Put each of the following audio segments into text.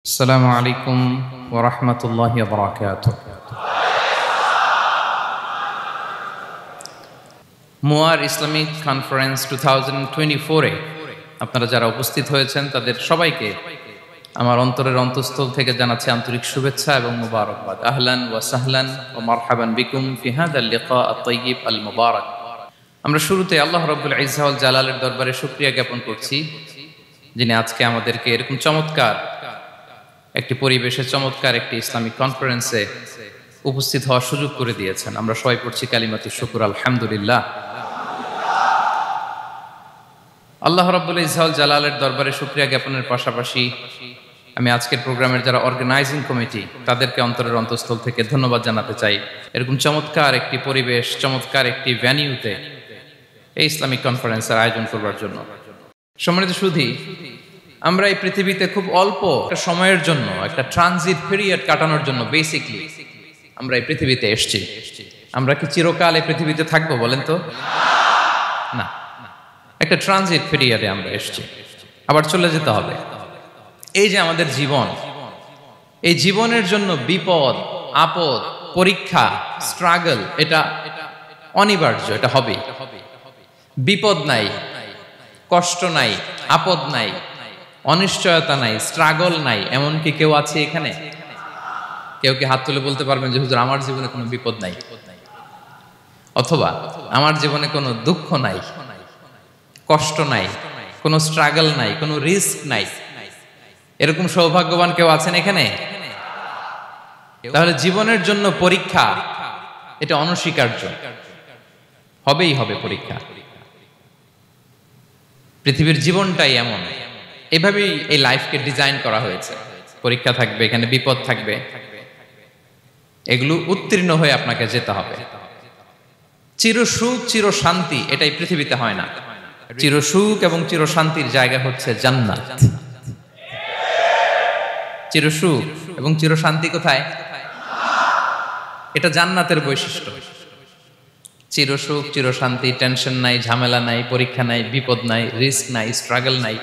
আসসালামু আলাইকুম ওয়া রাহমাতুল্লাহি ওয়া বারাকাতুহু। মুয়ার ইসলামিক কনফারেন্স 2024-এ আপনারা যারা উপস্থিত হয়েছেন তাদের সবাইকে আমার অন্তরের অন্তঃস্থল থেকে জানাচ্ছি আন্তরিক শুভেচ্ছা এবং মুবারকবাদ। আহলান ওয়া সাহলান ওয়া মারহাবান বিকুম ফি হাযাল লিকা আত-তাইয়িব আল মুবারাক। আমরা শুরুতে আল্লাহ রাব্বুল ইজ্জা ওয়াল জালালের দরবারে শুকরিয়া জ্ঞাপন করছি, যিনি আজকে আমাদেরকে এরকম চমৎকার একটি পরিবেশে চমৎকার একটি ইসলামিক কনফারেন্সে উপস্থিত হওয়ার সুযোগ করে দিয়েছেন। আমরা সবাই পড়ছি কালিমাতুশ শুকর, আলহামদুলিল্লাহ। আল্লাহ রাব্বুল ইজ্জা ওয়াল জালালের দরবারে শুকরিয়া জ্ঞাপনের পাশাপাশি আমি আজকের প্রোগ্রামের যারা অর্গানাইজিং কমিটি তাদেরকে অন্তরের অন্তঃস্থল থেকে ধন্যবাদ জানাতে চাই, এরকম চমৎকার একটি পরিবেশ, চমৎকার একটি ভেন্যুতে এই ইসলামিক কনফারেন্সের আয়োজন করবার জন্য। সম্মানিত সুধী, আমরা এই পৃথিবীতে খুব অল্প একটা সময়ের জন্য, একটা ট্রানজিট পিরিয়ড কাটানোর জন্য বেসিকলি আমরা এই পৃথিবীতে এসেছি। আমরা কি চিরকাল এই পৃথিবীতে থাকবো বলেন তো? না, একটা ট্রানজিট পিরিয়ডে আমরা এসেছি, আবার চলে যেতে হবে। এই যে আমাদের জীবন, এই জীবনের জন্য বিপদ, আপদ, পরীক্ষা, স্ট্রাগল এটা অনিবার্য, এটা হবে। বিপদ নাই, কষ্ট নাই, আপদ নাই, অনিশ্চয়তা নাই, স্ট্রাগল নাই, এমন কি কেউ আছে এখানে? কেউ কি হাত তুলে বলতে পারবেন যে হুজুর আমার জীবনে কোনো বিপদ নাই, অথবা আমার জীবনে কোনো দুঃখ নাই, কষ্ট নাই, কোনো স্ট্রাগল নাই, কোনো রিস্ক নাই? এরকম সৌভাগ্যবান কেউ আছেন এখানে? তাহলে জীবনের জন্য পরীক্ষা এটা অনস্বীকার্য, হবেই হবে পরীক্ষা। পৃথিবীর জীবনটাই এমন, এভাবেই এই লাইফকে ডিজাইন করা হয়েছে। পরীক্ষা থাকবে, এখানে বিপদ থাকবে, এগুলো উত্তীর্ণ হয়ে আপনাকে যেতে হবে। চিরসুখ চির শান্তি এটাই পৃথিবীতে হয় না। চিরসুখ এবং চির শান্তির জায়গা হচ্ছে জান্নাত। চিরসুখ এবং চির শান্তি কোথায়? এটা জান্নাতের বৈশিষ্ট্য। চিরসুখ চির শান্তি, টেনশন নাই, ঝামেলা নাই, পরীক্ষা নাই, বিপদ নাই, রিস্ক নাই, স্ট্রাগল নাই,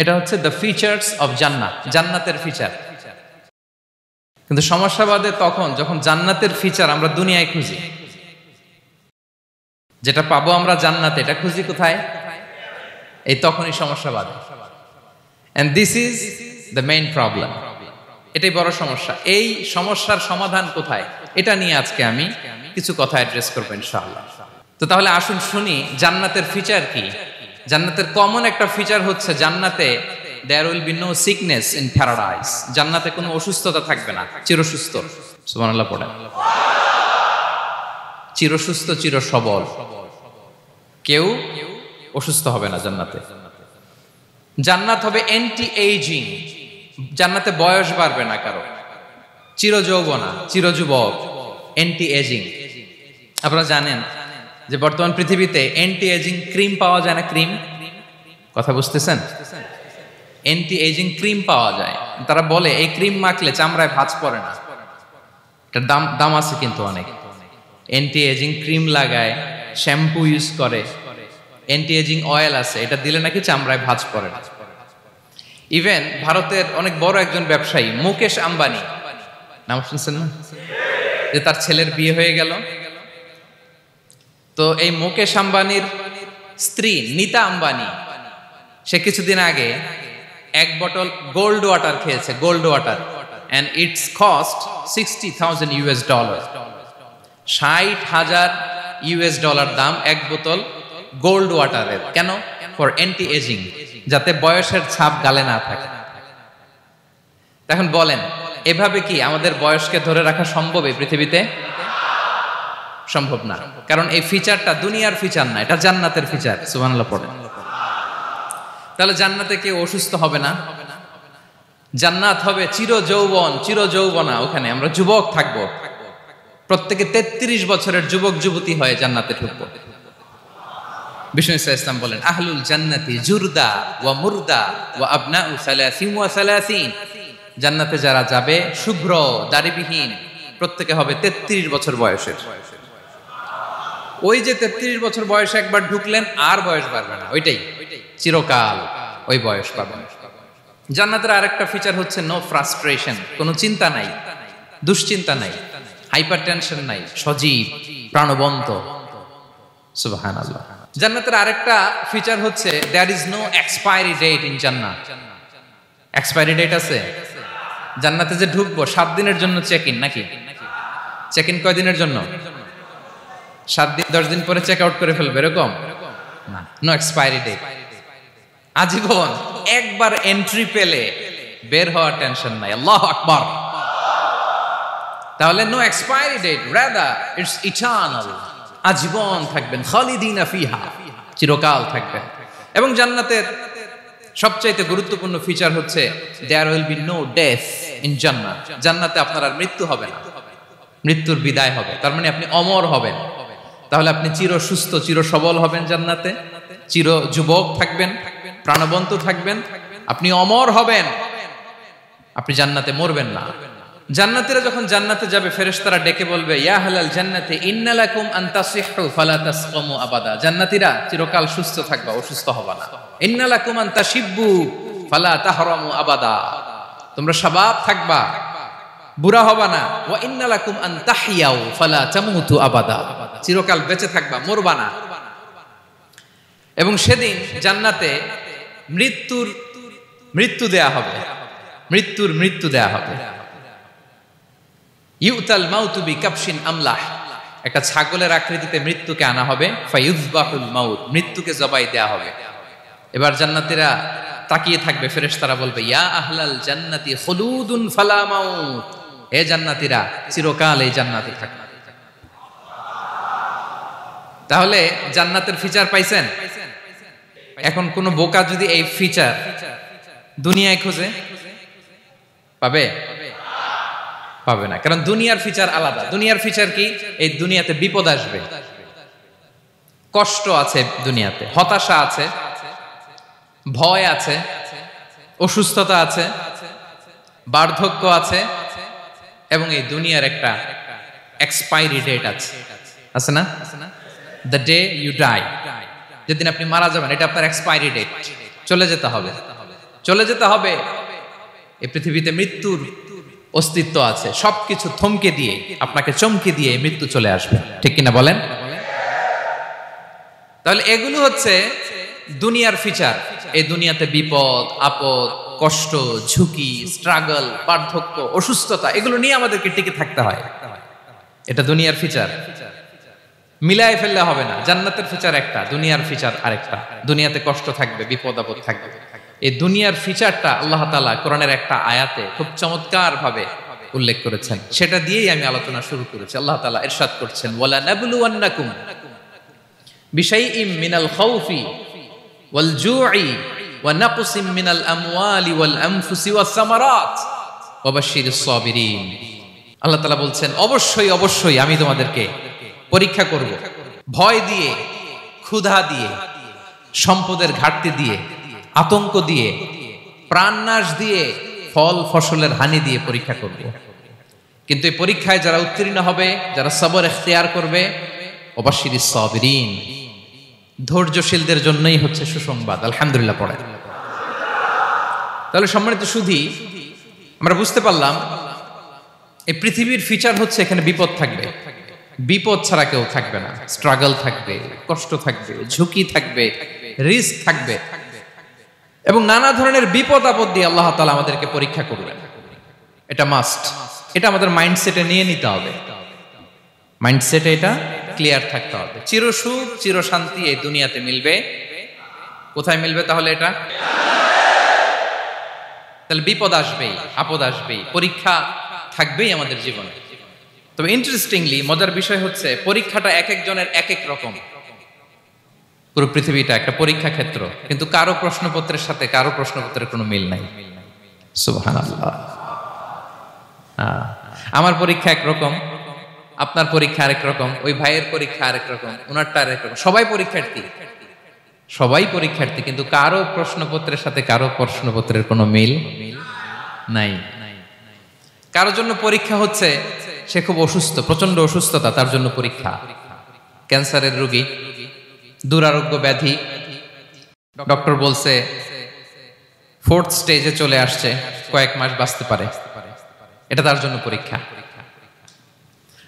এটা হচ্ছে দ্য ফিচার্স অফ জান্নাত, জান্নাতের ফিচার। কিন্তু সমস্যা বাদে তখন যখন জান্নাতের ফিচার আমরা দুনিয়ায় খুঁজি, যেটা পাবো আমরা জান্নাতে, এটা খুঁজি কোথায়? এই তখনই সমস্যা বাদে। And this is the main problem, এটাই বড় সমস্যা। এই সমস্যার সমাধান কোথায়, এটা নিয়ে আজকে আমি কিছু কথা অ্যাড্রেস করবো ইনশাআল্লাহ। তো তাহলে আসুন শুনি জান্নাতের ফিচার কি। জান্নাতের কমন একটা ফিচার হচ্ছে জান্নাতে there will be no sickness in paradise। জান্নাতে কোনো অসুস্থতা থাকবে না, চিরসুস্থ। সুবহানাল্লাহ পড়েন। চিরসুস্থ, চির সবল, কেউ অসুস্থ হবে না জান্নাতে। জান্নাত হবে অ্যান্টি এইজিং, জান্নাতে বয়স বাড়বে না কারো, চিরযৌবনা, চিরযুবক, অ্যান্টি এজিং। আপনারা জানেন যে বর্তমান পৃথিবীতে অ্যান্টি এজিং ক্রিম পাওয়া যায় না? ক্রিম, কথা বুঝতেছেন? অ্যান্টি এজিং ক্রিম পাওয়া যায়। তারা বলে এই ক্রিম মাখলে চামড়ায় ভাঁজ পড়ে না। এটার দাম আছে কিন্তু অনেক। অ্যান্টি এজিং ক্রিম লাগায়, শ্যাম্পু ইউজ করে, অ্যান্টি এজিং অয়েল আছে, এটা দিলে নাকি চামড়ায় ভাঁজ পড়ে না। ইভেন ভারতের অনেক বড় একজন ব্যবসায়ী মুকেশ আম্বানি, নাম শুনছেন না? যে তার ছেলের বিয়ে হয়ে গেল, তো এই মুকেশ আম্বানির স্ত্রী নীতা আম্বানি, সে কিছুদিন আগে এক বোতল গোল্ড ওয়াটার খেয়েছে, gold water, and it's cost $60,000। $60,000 দাম এক বোতল গোল্ড ওয়াটারের। কেন? ফর অ্যান্টি এজিং, যাতে বয়সের ছাপ গালে না থাকে। এখন বলেন, এভাবে কি আমাদের বয়সকে ধরে রাখা সম্ভব এই পৃথিবীতে? সম্ভব না, কারণ এই ফিচারটা দুনিয়ার ফিচার না, এটা জান্নাতের ফিচার। সুবহানাল্লাহ পড়েন। তাহলে জান্নাতে কেউ অসুস্থ হবে না, জান্নাত হবে চির যৌবন, চির যৌবনা। ওখানে আমরা যুবক থাকবো, প্রত্যেকে 33 বছরের যুবক যুবতী হয়ে জান্নাতে ঢুকবো। বিষ্ণু ইসলাম বলেন, আহলুল জান্নাতি জুরদা ওয়া মুরদা ওয়া আবনাউ সালাসিন ওয়া সালাসিন। জান্নাতে যারা যাবে শুভ্র দাড়িবিহীন, প্রত্যেকে হবে 33 বছর বয়সের। ওই যে 33 বছর বয়সে একবার ঢুকলেন, আর বয়স বাড়বে না, ওইটাই চিরকাল ওই বয়স পাবেন। জান্নাতের আরেকটা ফিচার হচ্ছে নো ফ্রাস্ট্রেশন, কোনো চিন্তা নাই, দুশ্চিন্তা নাই, হাইপার টেনশন নাই, সজীব প্রাণবন্ত। সুবহানাল্লাহ। জান্নাতের আরেকটা ফিচার হচ্ছে there is no expiry date in জান্নাত। এক্সপায়ারি ডেট আছে? জান্নাতে যে ঢুকবো 7 দিনের জন্য চেক ইন, নাকি চেক ইন কয় দিনের জন্য? 7 দিন 10 দিন পরে চেক আউট করে ফেলবে এরকম না, নো এক্সপায়ারি ডেট, আজীবন। একবার এন্ট্রি পেলে বের হওয়ার টেনশন নাই। আল্লাহু আকবার। তাহলে no expiry date, rather it's eternal, আজীবন থাকবেন, খালিদিনা ফিহা, চিরকাল থাকবেন। এবং জান্নাতের সবচাইতে গুরুত্বপূর্ণ ফিচার হচ্ছে there will be no death in জান্নাত। জান্নাতে আপনার আর মৃত্যু হবে না, মৃত্যুর বিদায় হবে। তার মানে আপনি অমর হবেন। তাহলে আপনি চির সুস্থ, চির সবল হবেন জান্নাতে, চির যুবক থাকবেন, প্রাণবন্ত থাকবেন, আপনি অমর হবেন, আপনি জান্নাতে মরবেন না। জান্নাতীরা যখন জান্নাতে যাবে ফেরেশতারা ডেকে বলবে, ইয়া আহলাল জান্নাতি ইন্না লাকুম আন তাসিহু ফালা তাসকামু আবাদা। জান্নাতীরা চিরকাল সুস্থ থাকবা, অসুস্থ হবা না। ইন্না লাকুম আন তাশিব্বু ফালা তাহরামু আবাদা, তোমরা শাবাব থাকবা, বুড়া হবা না। ওয়া ইন্না লাকুম আন তাহইয়াউ ফালা তামুতু আবাদা, চিরকাল বেঁচে থাকবা, মরবা না। এবং সেদিন জান্নাতে মৃত্যু দেয়া হবে, মৃত্যু দেয়া হবে। ইউতাল মাউতু বিকাবশিন আমলাহ, একটা ছাগলের আকৃতিতে মৃত্যুকে আনা হবে। ফায়ুযবাহুল মাউত, মৃত্যুকে জবাই দেয়া হবে। এবার জান্নাতীরা তাকিয়ে থাকবে, ফেরেশতারা বলবে, ইয়া আহলাল জান্নাতি খুলুদুন ফালা মাউত, হে জান্নাতীরা চিরকাল এই জান্নাতে থাকবে। তাহলে জান্নাতের ফিচার পাইছেন? এখন কোন বোকা যদি এই ফিচার দুনিয়ায় খোঁজে পাবে? পাবে না, কারণ দুনিয়ার ফিচার আলাদা। দুনিয়ার ফিচার কি? এই দুনিয়াতে বিপদ আসবে, কষ্ট আছে দুনিয়াতে, হতাশা আছে, ভয় আছে, অসুস্থতা আছে, বার্ধক্য আছে, এবং এই দুনিয়ার একটা এক্সপায়ারি ডেট আছে, আছে না? দ্য ডে ইউ ডাই, যেদিন আপনি মারা যাবেন, এটা আপনার এক্সপায়ারি ডেট, চলে যেতে হবে, চলে যেতে হবে। এই পৃথিবীতে মৃত্যুর অস্তিত্ব আছে, সবকিছু থমকে দিয়ে, আপনাকে চমকে দিয়ে মৃত্যু চলে আসবে, ঠিক কিনা বলেন? তাহলে এগুলো হচ্ছে দুনিয়ার ফিচার। এই দুনিয়াতে বিপদ আপদ, কষ্ট, ঝুঁকি, স্ট্রাগল, বার্ধক্য, অসুস্থতা, এগুলো নিয়ে আমাদেরকে টিকে থাকতে হয়। এটা দুনিয়ার ফিচার, মিলায় ফেললে হবে না। জান্নাতের ফিচার একটা, দুনিয়ার ফিচার আরেকটা। দুনিয়াতে কষ্ট থাকবে, বিপদ আপদ থাকবে। এই দুনিয়ার ফিচারটা আল্লাহ তাআলা কোরআনের একটা আয়াতে খুব চমৎকার ভাবে উল্লেখ করেছেন, সেটা দিয়েই আমি আলোচনা শুরু করেছি। আল্লাহ তাআলা ইরশাদ করছেন, ওয়ালা নাবলুওয়ান্নাকুম বিশাইইম মিনাল খাউফি ওয়াল জুই ওয়া নাকসিম মিনাল আমওয়ালি ওয়াল আনফুসি ওয়াস সামারাত ওয়া বাশশিরিস সাবিরিন। আল্লাহ তাআলা বলছেন, অবশ্যই অবশ্যই আমি তোমাদেরকে পরীক্ষা করব, ভয় দিয়ে, ক্ষুধা দিয়ে, সম্পদের ঘাটতি দিয়ে, আতঙ্ক দিয়ে, প্রাণনাশ দিয়ে, ফল ফসলের হানি দিয়ে পরীক্ষা করব। কিন্তু এই পরীক্ষায় যারা উত্তীর্ণ হবে, যারা সবর ইখতিয়ার করবে, ওয়াবাশশিরিস সাবিরিন, ধৈর্যশীলদের জন্যই হচ্ছে সুসংবাদ। আলহামদুলিল্লাহ পড়ে। তাহলে সম্মানিত সুধী, আমরা বুঝতে পারলাম এই পৃথিবীর ফিচার হচ্ছে এখানে বিপদ থাকবে, বিপদ ছাড়া কেউ থাকবে না। স্ট্রাগল থাকবে, কষ্ট থাকবে, ঝুঁকি থাকবে, রিস্ক থাকবে, এবং নানা ধরনের বিপদ আপদ দিয়ে আল্লাহ তাআলা আমাদেরকে পরীক্ষা করবেন। এটা মাস্ট, এটা আমাদের মাইন্ডসেটে নিয়ে নিতে হবে, মাইন্ডসেটে এটা ক্লিয়ার থাকতে হবে। চিরসুখ চিরশান্তি এই দুনিয়াতে মিলবে, কোথায় মিলবে তাহলে? এটা তাহলে বিপদ আসবেই, আপদ আসবেই, পরীক্ষা থাকবেই আমাদের জীবনে। তবে ইন্টারেস্টিংলি মজার বিষয় হচ্ছে পরীক্ষাটা এক একজনের এক এক রকম। পুরো পৃথিবীটা একটা পরীক্ষা ক্ষেত্র, কিন্তু কারো প্রশ্নপত্রের সাথে কারো প্রশ্নপত্রের কোনো মিল নাই। সুবহানাল্লাহ। আমার পরীক্ষা একরকম, আপনার পরীক্ষা আরেক রকম, ওই ভাইয়ের পরীক্ষা আরেক রকম, ওনারটা আরেক রকম। সবাই পরীক্ষার্থী, সবাই পরীক্ষার্থী, কিন্তু কারো প্রশ্নপত্রের সাথে কারো প্রশ্নপত্রের কোনো মিল নাই। কারোর জন্য পরীক্ষা হচ্ছে সে খুব অসুস্থ, প্রচন্ড অসুস্থতা, তার জন্য পরীক্ষা। ক্যান্সারের রোগী, দুরারোগ্য ব্যাধি, ডক্টর বলছে ফোর্থ স্টেজে চলে আসছে, কয়েক মাস বাঁচতে পারে, এটা তার জন্য পরীক্ষা।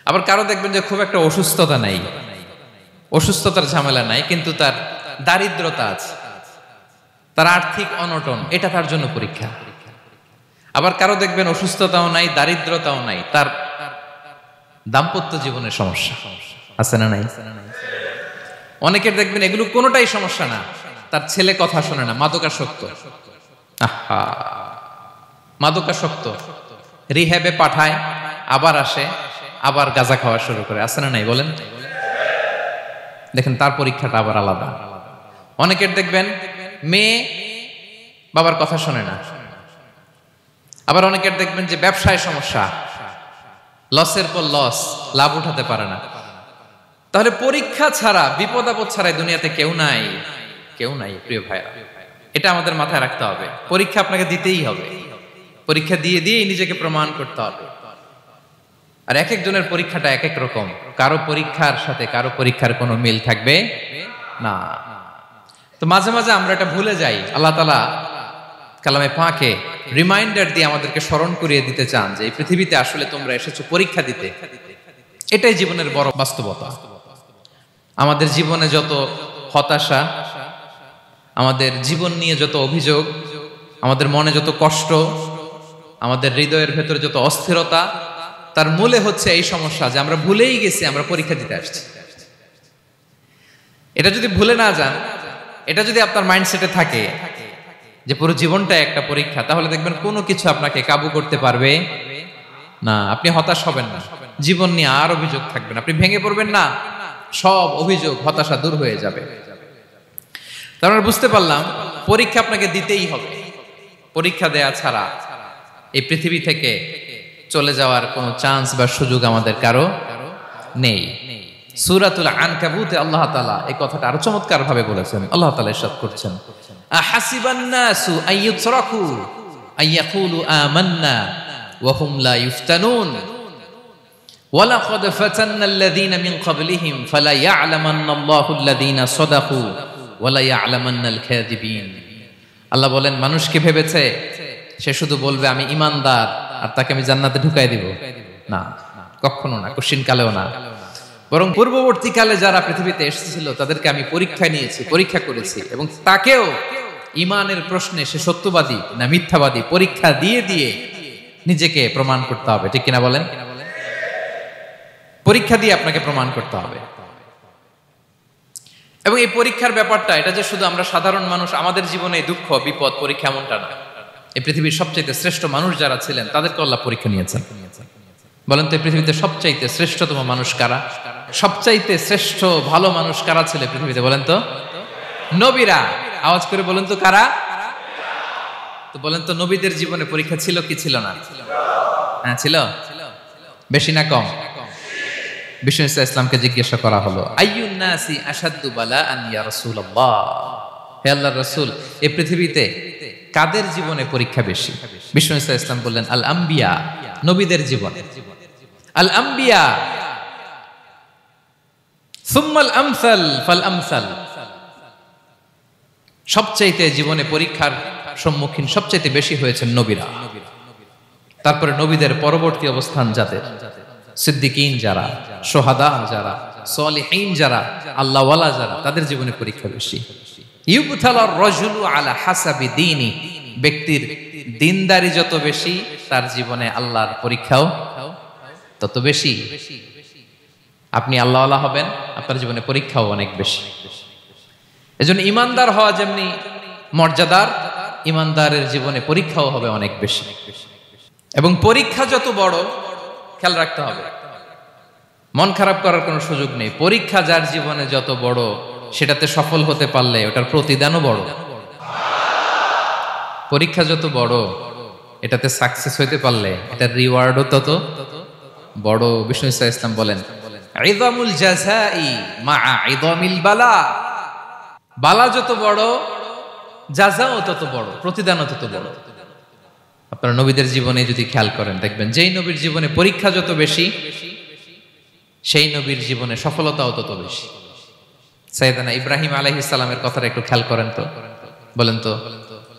আবার কারো দেখবেন যে খুব একটা অসুস্থতা নাই, অসুস্থতার ঝামেলা নাই, কিন্তু তার দারিদ্রতা আছে, তার আর্থিক অনটন, এটা তার জন্য পরীক্ষা। আবার কারো দেখবেন অসুস্থতাও নাই, দারিদ্রতাও নাই, তার দাম্পত্য জীবনের সমস্যা আছে না নাই? অনেকের দেখবেন এগুলো কোনোটাই সমস্যা না, তার ছেলে কথা শোনে না, মাদকাসক্ত, মাদকাসক্ত, রিহ্যাবে পাঠায়, আবার আসে, আবার গাঁজা খাওয়া শুরু করে, আছে না নাই বলেন? দেখেন তার পরীক্ষাটা আবার আলাদা। অনেকের দেখবেন মেয়ে বাবার কথা শোনে না, আবার অনেকের দেখবেন যে ব্যবসায় সমস্যা, লসের পর লস, লাভ উঠাতে পারে না। তাহলে পরীক্ষা ছাড়া, বিপদ আপদ ছাড়াই দুনিয়াতে কেউ নাই, কেউ নাই প্রিয় ভাইরা। এটা আমাদের মাথায় রাখতে হবে। পরীক্ষা আপনাকে দিতেই হবে, পরীক্ষা দিয়ে দিয়েই নিজেকে প্রমাণ করতে হবে। আর এক একজনের পরীক্ষাটা এক এক রকম, কারো পরীক্ষার সাথে কারো পরীক্ষার কোনো মিল থাকবে না। তো মাঝে মাঝে আমরা এটা ভুলে যাই। আল্লাহ তাআলা কালামে পাকে রিমাইন্ডার দিয়ে আমাদেরকে স্মরণ করিয়ে দিতে চান যে এই পৃথিবীতে আসলে তোমরা এসেছো পরীক্ষা দিতে। এটাই জীবনের বড় বাস্তবতা। আমাদের জীবনে যত হতাশা, আমাদের জীবন নিয়ে যত অভিযোগ, আমাদের মনে যত কষ্ট, আমাদের হৃদয়ের ভেতরে যত অস্থিরতা, তার মূলে হচ্ছে এই সমস্যা যে আমরা ভুলেই গেছি আমরা পরীক্ষা দিতে আসছি। এটা যদি ভুলে না যান, এটা যদি আপনার মাইন্ডসেটে থাকে যে পুরো জীবনটা একটা পরীক্ষা, তাহলে দেখবেন কোনো কিছু আপনাকে কাবু করতে পারবে না। আপনি হতাশ হবেন না, জীবন নিয়ে আর অভিযোগ থাকবে না, আপনি ভেঙে পড়বেন না, সব অভিযোগ হতাশা দূর হয়ে যাবে। তারপর বুঝতে পারলাম পরীক্ষা আপনাকে দিতেই হবে। পরীক্ষা দেয়া ছাড়া এই পৃথিবী থেকে চলে যাওয়ার কোনো চান্স বা সুযোগ আমাদের কারো নেই। সূরাতুল আনকাবুতে আল্লাহ তাআলা এই কথাটা আরো চমৎকার ভাবে বলেছেন। আল্লাহ তাআলা ইরশাদ করছেন, আহাসিবান নাসু আইয়ুতরাকু আইয়াকুলু আমান্না ওয়া হুম লা ইফতানুন ওয়ালাকাদ ফাতান্নাল্লাযীনা মিন ক্বাবলিহিম ফালা ইয়া'লামান্নাল্লাহুল্লাযীনা সাদাকু ওয়ালা ইয়া'লামান্নাল কাযিবিন। আল্লাহ বলেন, মানুষ কি ভেবেছে সে শুধু বলবে আমি ঈমানদার আর তাকে আমি জান্নাতে ঢুকাই দিব? না, কখনো না, কোশ্চিন কালেও না। বরং পূর্ববর্তীকালে যারা পৃথিবীতে এসেছিল তাদেরকে আমি পরীক্ষা নিয়েছি, পরীক্ষা করেছি, এবং তাকেও ঈমানের প্রশ্নে সে সত্যবাদী না মিথ্যাবাদী পরীক্ষা দিয়ে দিয়ে নিজেকে প্রমাণ করতে হবে। ঠিক কিনা বলেন? পরীক্ষা দিয়ে আপনাকে প্রমাণ করতে হবে। এবং এই পরীক্ষার ব্যাপারটা, এটা যে শুধু আমরা সাধারণ মানুষ আমাদের জীবনে দুঃখ বিপদ পরীক্ষা এমনটা না। এই পৃথিবীর সবচাইতে শ্রেষ্ঠ মানুষ যারা ছিলেন তাদেরকে আল্লাহ পরীক্ষা নিয়েছেন। বলেন তো এই পৃথিবীতে সবচাইতে শ্রেষ্ঠতম মানুষ কারা? সবচাইতে শ্রেষ্ঠ ভালো মানুষ কারা ছিল পৃথিবীতে? বলেন তো নবীরা। আওয়াজ করে বলেন তো কারা? তো বলেন তো নবীদের জীবনে পরীক্ষা ছিল কি ছিল না? হ্যাঁ ছিল। বেশি না কম? বিষ্ণু ইসলামকে জিজ্ঞাসা করা হলো, আইয়ুন নাসি আশাদ্দু বালাআন ইয়া রাসূলুল্লাহ, হে আল্লাহর রাসূল এই পৃথিবীতে কাদের জীবনে পরীক্ষা বেশি? বিষ্ণু ইসলাম বললেন, আল আম্বিয়া, নবীদের জীবনে। আল আম্বিয়া সুম্মাল আমসাল ফাল আমসাল, সবচাইতে জীবনে পরীক্ষার সম্মুখীন সবচাইতে বেশি হয়েছেন নবীরা। তারপরে নবীদের পরবর্তী অবস্থান যাদের, সিদ্দিকিন যারা, সোহাদা যারা, সলিহিন যারা, আল্লাহওয়ালা যারা, তাদের জীবনে পরীক্ষা বেশি। ইউবতালার রাজুলু আলা হাসাবি দীনি, ব্যক্তির দিনদারি যত বেশি তার জীবনে আল্লাহর পরীক্ষাও তত বেশি। আপনি আল্লাহওয়ালা হবেন, আপনার জীবনে পরীক্ষাও অনেক বেশি। এজন্য ইমানদার হওয়া যেমনি মর্যাদার, ইমানদারের জীবনে পরীক্ষাও হবে অনেক বেশি। এবং পরীক্ষা যত বড়, খেয়াল রাখতে হবে, মন খারাপ করার কোনো সুযোগ নেই। পরীক্ষা যার জীবনে যত বড়, সেটাতে সফল হতে পারলে ওটার প্রতিদানও বড়। পরীক্ষা যত বড়, এটাতে সাকসেস হইতে পারলে এটার রিওয়ার্ডও তত বড়। বিষ্ণু ইসলাম বলেন, ইযামুল জাযাই মাআ ইযামিল বালা, বালা যত বড় জাযাও তত বড়, প্রতিদানও তত বড়। আপনারা নবীদের জীবনে যদি খেয়াল করেন, দেখবেন যেই নবীর জীবনে পরীক্ষা যত বেশি, সেই নবীর জীবনে সফলতাও তত বেশি। সাইয়েদনা ইব্রাহিম আলাইহিস সালামের কথাটা একটু খেয়াল করেন তো, বলেন তো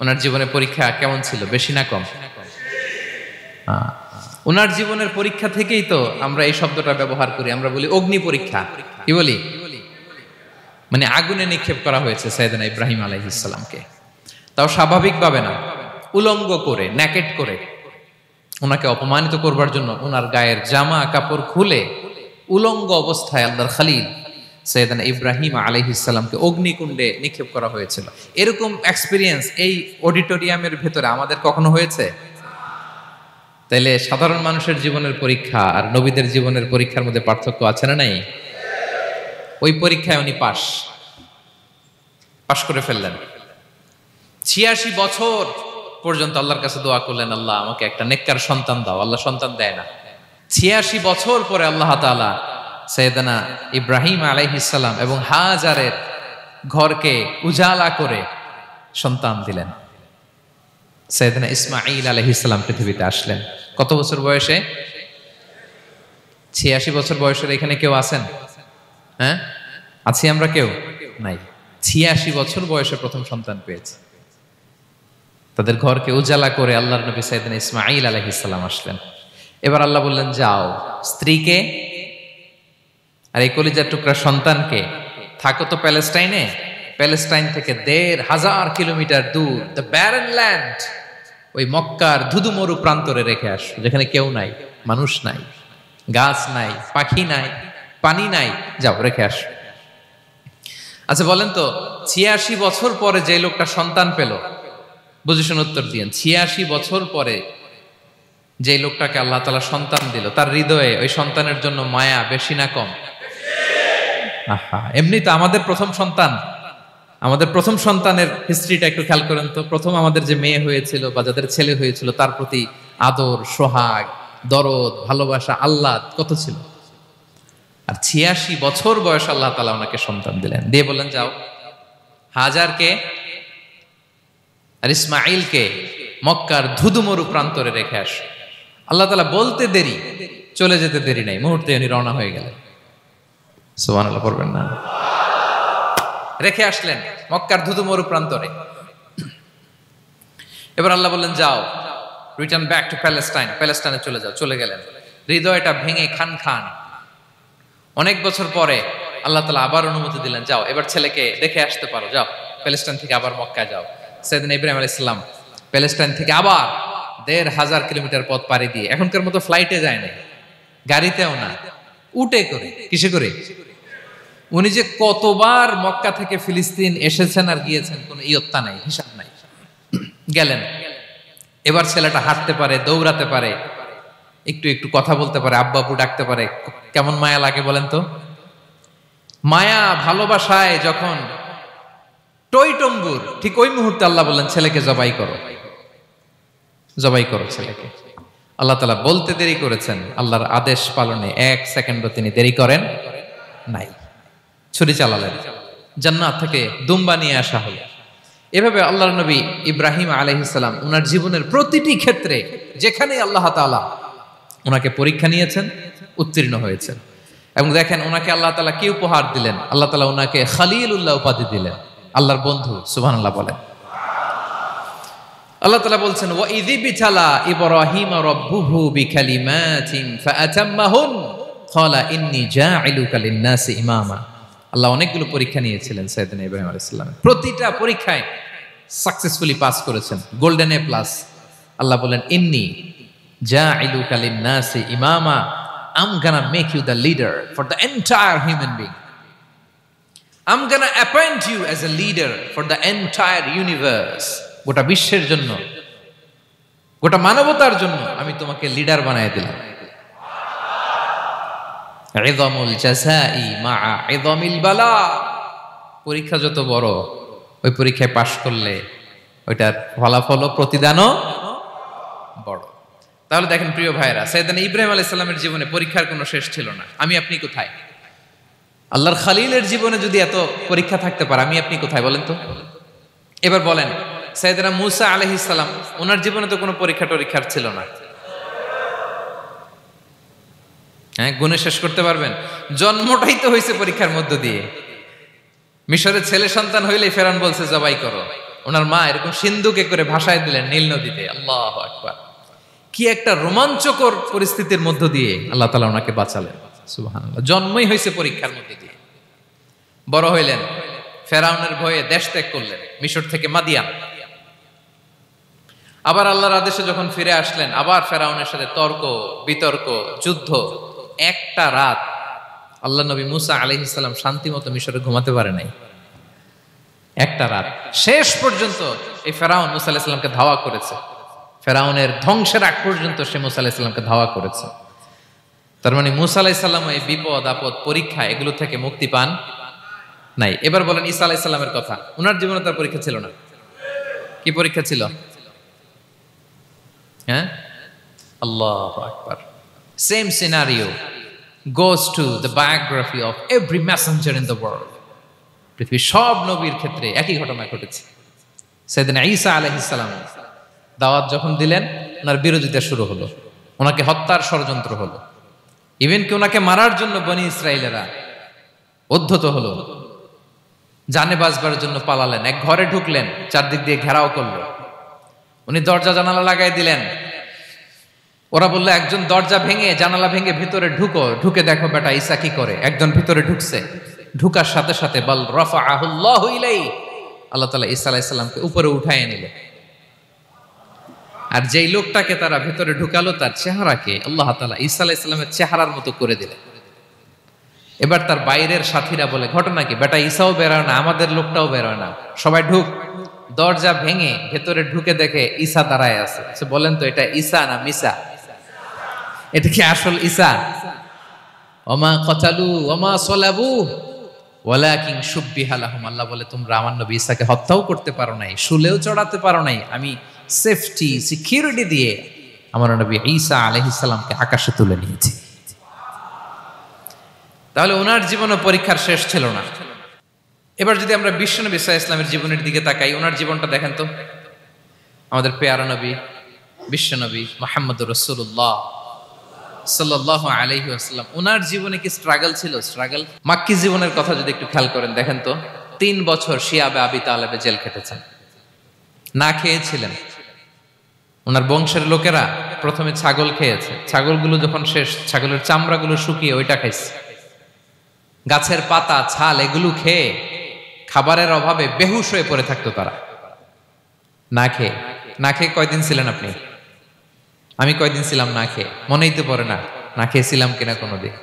ওনার জীবনের পরীক্ষা কেমন ছিল, বেশি না কম? ওনার জীবনের পরীক্ষা থেকেই তো আমরা এই শব্দটা ব্যবহার করি, আমরা বলি অগ্নি পরীক্ষা। কি বলি? মানে আগুনে নিক্ষেপ করা হয়েছে সাইয়েদনা ইব্রাহিম আলাইহিস সালামকে, তাও স্বাভাবিকভাবে না, উলঙ্গ করে, ন্যাকেট করে ওনাকে অপমানিত করবার জন্য ওনার গায়ের জামা কাপড় খুলে উলঙ্গ অবস্থায় আল্লাহর খলিল সাইয়েদনা ইব্রাহিম আলাইহিস সালামকে অগ্নিকুণ্ডে নিক্ষেপ করা হয়েছিল। এরকম এক্সপিরিয়েন্স এই অডিটোরিয়ামের ভেতরে আমাদের কখনো হয়েছে? তাইলে সাধারণ মানুষের জীবনের পরীক্ষা আর নবীদের জীবনের পরীক্ষার মধ্যে পার্থক্য আছে না নাই? ওই পরীক্ষায় উনি পাশ করে ফেললেন। ৮৬ বছর পর্যন্ত আল্লাহর কাছে দোয়া করলেন, আল্লাহ আমাকে একটা নেককার সন্তান দাও। আল্লাহ সন্তান দেয় না। ৮৬ বছর পরে আল্লাহ তাআলা সাইয়েদনা ইব্রাহিম আলাইহিস সালাম এবং হাজারের ঘরকে উজালা করে সন্তান দিলেন। সাইয়েদনা ইসমাঈল আলাইহিস সালাম পৃথিবীতে আসলেন কত বছর বয়সে? ৮৬ বছর বয়সের এখানে কেউ আছেন? হ্যাঁ, আছি আমরা? কেউ নাই। ৮৬ বছর বয়সে প্রথম সন্তান পেয়েছে। তাদের ঘরকে উজালা করে আল্লাহর নবী সাইয়েদনা ইসমাঈল আলাইহিস সালাম আসলেন। এবার আল্লাহ বললেন, যাও স্ত্রীকে আর এই কলিজার টুকরা সন্তানকে, থাকো তো প্যালেস্টাইনে, প্যালেস্টাইন থেকে ১৫০০ কিলোমিটার দূর, দ্য ব্যারেন ল্যান্ড, ওই মক্কার ধুধুমরু প্রান্তরে রেখে আস, যেখানে কেউ নাই, মানুষ নাই, গাছ নাই, পাখি নাই, পানি নাই, যাও রেখে আস। আচ্ছা বলেন তো, ৮৬ বছর পরে যে লোকটা সন্তান পেল, বুঝে শুনে উত্তর দিয়েন, ৮৬ বছর পরে যে লোকটাকে আল্লাহ তাআলা সন্তান দিল, তার হৃদয়ে ওই সন্তানের জন্য মায়া বেশি না কম? এমনি তো আমাদের প্রথম সন্তানের হিস্ট্রিটা একটু খেয়াল করেন তো। প্রথম আমাদের যে মেয়ে হয়েছিল বা যাদের ছেলে হয়েছিল, তার প্রতি আদর, সোহাগ, দরদ, ভালোবাসা, আল্লাহ কত ছিল। আর ৮৬ বছর বয়স আল্লাহ তাআলা ওনাকে সন্তান দিলেন, দিয়ে বললেন, যাও হাজারকে আর ইসমাঈলকে মক্কার ধুধুমরু প্রান্তরে রেখে আস। আল্লাহ তাআলা বলতে দেরি, চলে যেতে দেরি নাই, মুহূর্তে উনি রওনা হয়ে গেলেন। সুবহানাল্লাহ পড়বেন না? রেখে আসলেন মক্কার ধুধুমরু প্রান্তরে। এবার আল্লাহ বললেন, যাও রিটার্ন ব্যাক টু প্যালেস্টাইন, প্যালেস্টাইনে চলে যাও। চলে গেলেন, হৃদয়টা ভেঙে খান খান। অনেক বছর পরে আল্লাহ তাআলা আবার অনুমতি দিলেন, যাও এবার ছেলেকে দেখে আসতে পারো, যাও প্যালেস্টাইন থেকে আবার মক্কায় যাও। সাইয়েদনা ইব্রাহিম আলাইহিস সালাম প্যালেস্টাইন থেকে আবার ১৫০০ কিলোমিটার পথ পাড়ি দিয়ে, এখনকার মতো ফ্লাইটে যায় না, গাড়িতেও না, উটে করে। কিসে করে? উনি যে কতবার মক্কা থেকে ফিলিস্তিন এসেছেন আর গিয়েছেন, কোনো ইয়ত্তা নাই, হিসাব নাই। গেলেন, এবার ছেলেটা হাঁটতে পারে, দৌড়াতে পারে, একটু একটু কথা বলতে পারে, আব্বু আব্বু ডাকতে পারে। কেমন মায়া লাগে বলেন তো? মায়া ভালোবাসায় যখন টইটম্বুর, ঠিক ওই মুহূর্তে আল্লাহ বললেন, ছেলেকে জবাই করো, জবাই করো ছেলেকে। আল্লাহ তাআলা বলতে দেরি করেছেন, আল্লাহর আদেশ পালনে ১ সেকেন্ডও তিনি দেরি করেন নাই। ছুরি চালালেন, জান্নাত থেকে দুম্বা নিয়ে আসা হলো। এভাবে আল্লাহর নবী ইব্রাহিম আলাইহিস সালাম ওনার জীবনের প্রতিটি ক্ষেত্রে যেখানে আল্লাহ তাআলা ওনাকে পরীক্ষা নিয়েছেন, উত্তীর্ণ হয়েছেন। এবং দেখেন ওনাকে আল্লাহ তাআলা কি উপহার দিলেন? আল্লাহ তাআলা ওনাকে খলিলুল্লাহ উপাধি দিলেন, আল্লাহর বন্ধু। সুবহানাল্লাহ বলেন। আল্লাহ তাআলা বলছেন, ওয়া ইযিবতালা ইব্রাহিম রাব্বুহু বিকালিমাতিন ফাআতাম্মাহুন ক্বালা ইন্নী জাঈলুকা লিন-নাসি ইমামা। আল্লাহ অনেকগুলো পরীক্ষা নিয়েছিলেন সাইয়েদনা ইব্রাহিম আলাইহিস সালাম, প্রতিটা পরীক্ষায় সাকসেসফুলি পাস করেছেন, গোল্ডেন এ প্লাস। আল্লাহ বলেন, ইন্নী জাঈলুকা লিন-নাসি ইমামা, I'm gonna make you the leader for the entire human being. I'm gonna appoint you as a leader for the entire universe. গোটা বিশ্বের জন্য, গোটা মানবতার জন্য আমি তোমাকে লিডার বানায় দিলাম। ইযামুল জাযাই মা'a ইযামিল বালা। পরীক্ষা যত বড়, ওই পরীক্ষায় পাশ করলে ওইটার ফলাফল ও প্রতিদানও বড়। তাহলে দেখেন প্রিয় ভাইরা, সাইয়েদনা ইব্রাহিম আলাইহিস সালামের জীবনে পরীক্ষার কোনো শেষ ছিল না। আমি আপনি কোথায়? আল্লাহর খলিলের জীবনে যদি এত পরীক্ষা থাকতে পারে, আমি আপনি কোথায় বলেন তো? এবার বলেন, সাইয়েদনা মূসা আলাইহিস সালাম, ওনার জীবনে তো কোনো পরীক্ষার ছিল না। হ্যাঁ, গুণে শেষ করতে পারবেন? জন্মটাই তো হয়েছে পরীক্ষার মধ্য দিয়ে। মিশরের ছেলে সন্তান হইলেই ফেরাউন বলছে জবাই করো। ওনার মা এরকম সিন্ধুকে করে ভাসায় দিলেন নীল নদীতে। আল্লাহু আকবার, কি একটা রোমাঞ্চকর পরিস্থিতির মধ্য দিয়ে আল্লাহ তাআলা ওনাকে বাঁচালেন। সুবহানাল্লাহ, জন্মই হয়েছে পরীক্ষার মধ্যে দিয়ে। বড় হইলেন, ফেরাউনের ভয়ে দেশ ত্যাগ করলেন, মিশর থেকে মাদিয়ান। আবার আল্লাহর আদেশে যখন ফিরে আসলেন, আবার ফেরাউনের সাথে তর্ক বিতর্ক, যুদ্ধ। একটা রাত আল্লাহ নবী মুসা আলাইহিস সালাম শান্তি মতো মিশরে ঘুমাতে পারে নাই। একটা রাত, শেষ পর্যন্ত এই ফেরাউন মুসা আলাইহিস সালামকে ধাওয়া করেছে। ফেরাউনের ধ্বংসের আগ পর্যন্ত সে মুসা আলাইহিস সালামকে ধাওয়া করেছে। তার মানে মুসা আলাইহিস সালাম এই বিপদ আপদ পরীক্ষা এগুলো থেকে মুক্তি পান নাই। এবার বলেন ঈসা আলাইহিস সালামের কথা, ওনার জীবনে তার পরীক্ষা ছিল না? কি পরীক্ষা ছিল? হ্যাঁ, আল্লাহু আকবার। Same scenario goes to the biography of every messenger in the world. পৃথিবীর সব নবীর ক্ষেত্রে একই ঘটনা ঘটেছে। সাইয়েদনা ঈসা আলাইহিস সালাম দাওয়াত যখন দিলেন, ওনার বিরোধিতা শুরু হলো, ওনাকে হত্যার ষড়যন্ত্র হলো। ইভেন কি ওনাকে মারার জন্য বনি ইসরায়েলেরা উদ্ধত হলো, জানে বাঁচবার জন্য পালালেন। এক ঘরে ঢুকলেন, চারদিক দিয়ে ঘেরাও করলো। উনি দরজা জানালা লাগাই দিলেন। ওরা বললো, একজন দরজা ভেঙে জানালা ভেঙে ভিতরে ঢুকে দেখো বেটা ঈসা কি করে। একজন ভিতরে ঢুকছে, ঢুকার সাথে সাথে বাল রাফাআহুল্লাহু ইলাইহি, আল্লাহ তাআলা ঈসা আলাইহিস সালামকে উপরে উঠায় নিলেন। আর যেই লোকটাকে তারা ভেতরে ঢুকালো, তার চেহারাকে আল্লাহ তাআলা ঈসা আলাইহিস সালামের চেহারার মতো করে দিলেন। এবার তার বাইরের সাথীরা বলে, ঘটনা কি? বেটা ঈসাও বেরোয় না, আমাদের লোকটাও বেরোয় না, সবাই ঢুক। দরজা ভেঙে ভেতরে ঢুকে দেখে ঈসা দাঁড়ায় আছে। সে বলেন তো, এটা ঈসা না মিসা? এটা কি আসল ঈসা? ওমা কতালু ওমা সলাবু ওয়ালাকিন শুব্বিহা লাহুম। আল্লাহ বলে, তোমরা আমার নবী ঈসাকে হত্যাও করতে পারো নাই, শুলেও চড়াতে পারো নাই। আমি সেফটি সিকিউরিটি দিয়ে আমার নবী ঈসা আলাইহিস সালামকে আকাশে তুলে নিয়েছি। তাহলে ওনার জীবনও পরীক্ষার শেষ ছিল না। এবার যদি আমরা বিশ্বনবী সাল্লাল্লাহু আলাইহি ওয়াসাল্লামের জীবনের দিকে তাকাই, ওনার জীবনটা দেখেন তো। আমাদের পেয়ারা নবী বিশ্বনবী মুহাম্মদুর রাসূলুল্লাহ সাল্লাল্লাহু আলাইহি ওয়াসাল্লাম, ওনার জীবনে কি স্ট্রাগল ছিল? স্ট্রাগল। মাক্কি জীবনের কথা যদি একটু খেয়াল করেন, দেখেন তো 3 বছর শিয়াবে আবি তালেবে জেল খেটেছেন, না খেয়েছিলেন। ওনার বংশের লোকেরা প্রথমে ছাগল খেয়েছে, ছাগলগুলো যখন শেষ, ছাগলের চামড়াগুলো শুকিয়ে ওইটা খাইছে। গাছের পাতা ছাল এগুলো খেয়ে খাবারের অভাবে বেহুশ হয়ে পড়ে থাকতো তারা। না খেয়ে কয়দিন ছিলেন আপনি? আমি কয়দিন ছিলাম না খেয়ে? মনেই তো পড়ে না খেয়েছিলাম কিনা কোনোদিন।